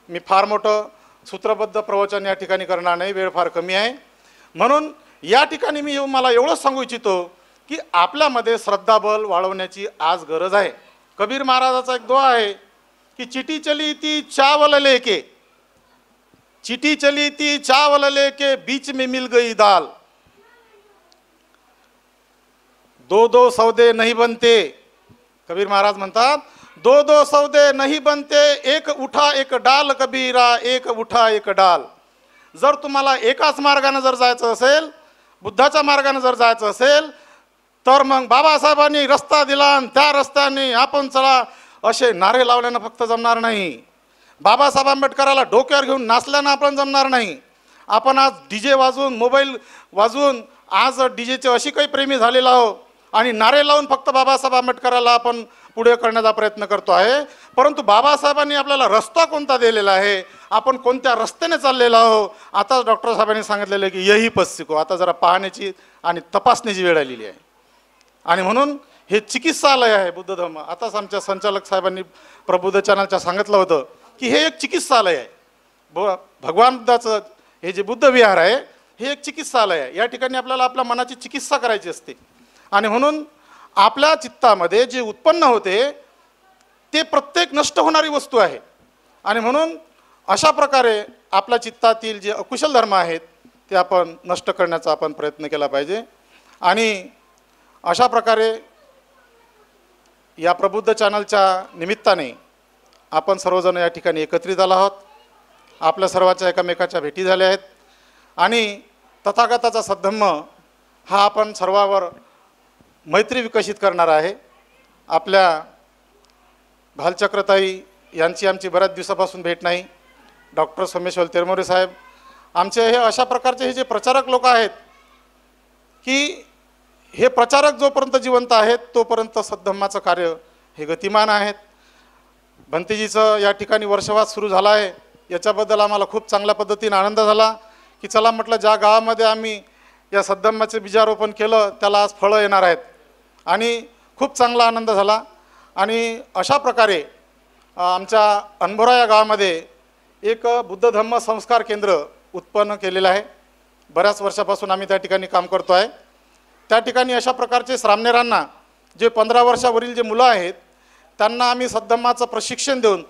मी फार मोठं सूत्रबद्ध प्रवचन या ठिकाणी करणार नाही, वेळ फार कमी आहे. म्हणून या ठिकाणी मी मला एवढंच सांगू इच्छितो की आपल्यामध्ये श्रद्धाबल वाढवण्याची आज गरज आहे. कबीर महाराजाचा एक दोहा आहे की चिटी चली ती चावल लेके, चिटी चली ती चावल लेके बीच में मिल गई दाल, दो दो सौदे नहीं बनते. कबीर महाराज म्हणतात दो दो सौदे नहीं बनते, एक उठा एक डाल कबीरा, एक उठा एक डाल. जर तुम्हाला एकाच मार्गाने जर जायचं असेल, बुद्धाच्या मार्गाने जर जायचं असेल तर मग बाबासाहेबांनी रस्ता दिला आणि त्या रस्त्याने आपण चला असे नारे लावल्यानं फक्त जमणार नाही. बाबासाहेब आंबेडकराला डोक्यावर घेऊन नाचल्यानं आपण जमणार नाही. आपण आज डीजे वाजवून मोबाईल वाजवून आज डीजेचे अशी काही प्रेमी झालेला आहो, आणि नारे लावून फक्त बाबासाहेब आंबेडकराला आपण पुढे करण्याचा प्रयत्न करतो आहे, परंतु बाबासाहेबांनी आपल्याला रस्ता कोणता दिलेला आहे, आपण कोणत्या रस्त्याने चाललेलो आहो. आता डॉक्टर साहेबांनी सांगितलेलं आहे की यही पथ शिको. आता जरा पाहण्याची आणि तपासण्याची वेळ आलेली आहे. आणि म्हणून हे चिकित्सालय आहे बुद्ध धम्म. आताच आमच्या संचालक साहेबांनी प्रबुद्ध चॅनलच्या सांगितलं होतं की हे एक चिकित्सालय आहे. भगवान बुद्धाचं हे जे बुद्ध विहार आहे हे एक चिकित्सालय आहे. या ठिकाणी आपल्याला आपल्या मनाची चिकित्सा करायची असते. आणि म्हणून आपल्या चित्तामध्ये जे उत्पन्न होते ते प्रत्येक नष्ट होणारी वस्तू आहे. आणि म्हणून अशा प्रकारे आपल्या चित्तातील जे अकुशल धर्म आहेत ते आपण नष्ट करण्याचा आपण प्रयत्न केला पाहिजे. आणि अशा प्रकारे या प्रबुद्ध चॅनलच्या निमित्ताने आपण सर्वजण या ठिकाणी एकत्रित आलो आहोत. आपल्या सर्वांच्या एकमेकाच्या भेटी झाल्या आहेत. आणि तथागताचा सद्धम्म हा आपण सर्वावर मैत्री विकसित करणार आहे. आपल्या भालचक्रताई यांची आमची बऱ्याच दिवसापासून भेट नाही. डॉक्टर सोमेश्वर तिरमोरे साहेब आमचे हे अशा प्रकारचे हे जे प्रचारक लोक आहेत की हे प्रचारक जोपर्यंत जिवंत आहेत तोपर्यंत सद्धम्माचं कार्य हे गतिमान आहेत. भंतेजीचं या ठिकाणी वर्षवास सुरू झाला आहे. याच्याबद्दल आम्हाला खूप चांगल्या पद्धतीने आनंद झाला की चला म्हटलं ज्या गावामध्ये आम्ही या सद्धम्माचे बीजारोपण केलं त्याला आज फळं येणार आहेत. आणि खूप चांगला आनंद झाला. आणि अशा प्रकारे आमच्या अनबोरा या गावामध्ये एक बुद्ध धम्म संस्कार केंद्र उत्पन्न केलेलं आहे. बऱ्याच वर्षापासून आम्ही त्या ठिकाणी काम करतो आहे. त्या ठिकाणी अशा प्रकारचे श्रामणेरांना जे 15 वर्षावरील जे मुलं आहेत त्यांना आम्ही सद्धम्माचं प्रशिक्षण देऊन,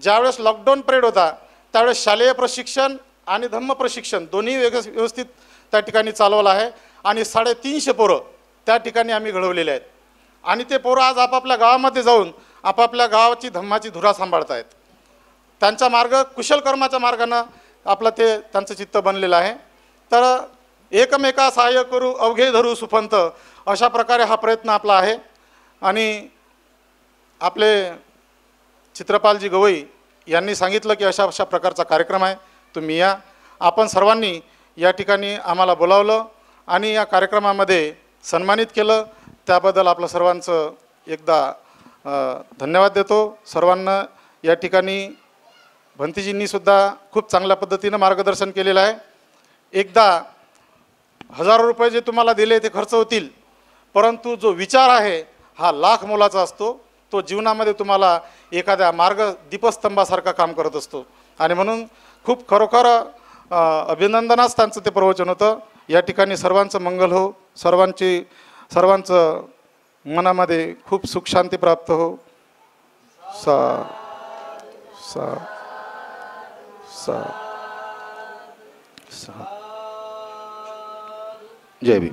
ज्यावेळेस लॉकडाऊन पिरियड होता त्यावेळेस शालेय प्रशिक्षण आणि धम्म प्रशिक्षण दोन्ही व्यवस्थित त्या ठिकाणी चालवलं आहे. आणि 350 पोरं त्या ठिकाणी आम्ही घडवलेले आहेत. आणि ते पोरं आज आपापल्या गावामध्ये जाऊन आपापल्या गावाची धम्माची धुरा सांभाळत आहेत. त्यांचा मार्ग कुशल कर्माच्या मार्गानं आपलं ते त्यांचं चित्त बनलेलं आहे. तर एकमेका सहाय्य करू अवघे धरू सुपंत अशा प्रकारे हा प्रयत्न आपला आहे. आणि आपले चित्रपालजी गवई यांनी सांगितलं की अशा अशा प्रकारचा कार्यक्रम आहे, तुम्ही या. आपण सर्वांनी या ठिकाणी आम्हाला बोलावलं आणि या कार्यक्रमामध्ये सन्मानित केलं. त्याबद्दल आपलं सर्वांचं एकदा धन्यवाद देतो. सर्वांना या ठिकाणी भंतीजींनीसुद्धा खूप चांगल्या पद्धतीनं मार्गदर्शन केलेलं आहे. एकदा हजारो रुपये जे तुम्हाला दिले ते खर्च होतील, परंतु जो विचार आहे हा लाख मोलाचा असतो. तो जीवनामध्ये तुम्हाला एखाद्या मार्ग दीपस्तंभासारखा काम करत असतो. आणि म्हणून खूप खरोखर अभिनंदनास त्यांचं ते प्रवचन होतं. या ठिकाणी सर्वांचं मंगल हो, सर्वांचं मनामध्ये खूप सुख शांती प्राप्त हो. सा सा सा सा जय भीम.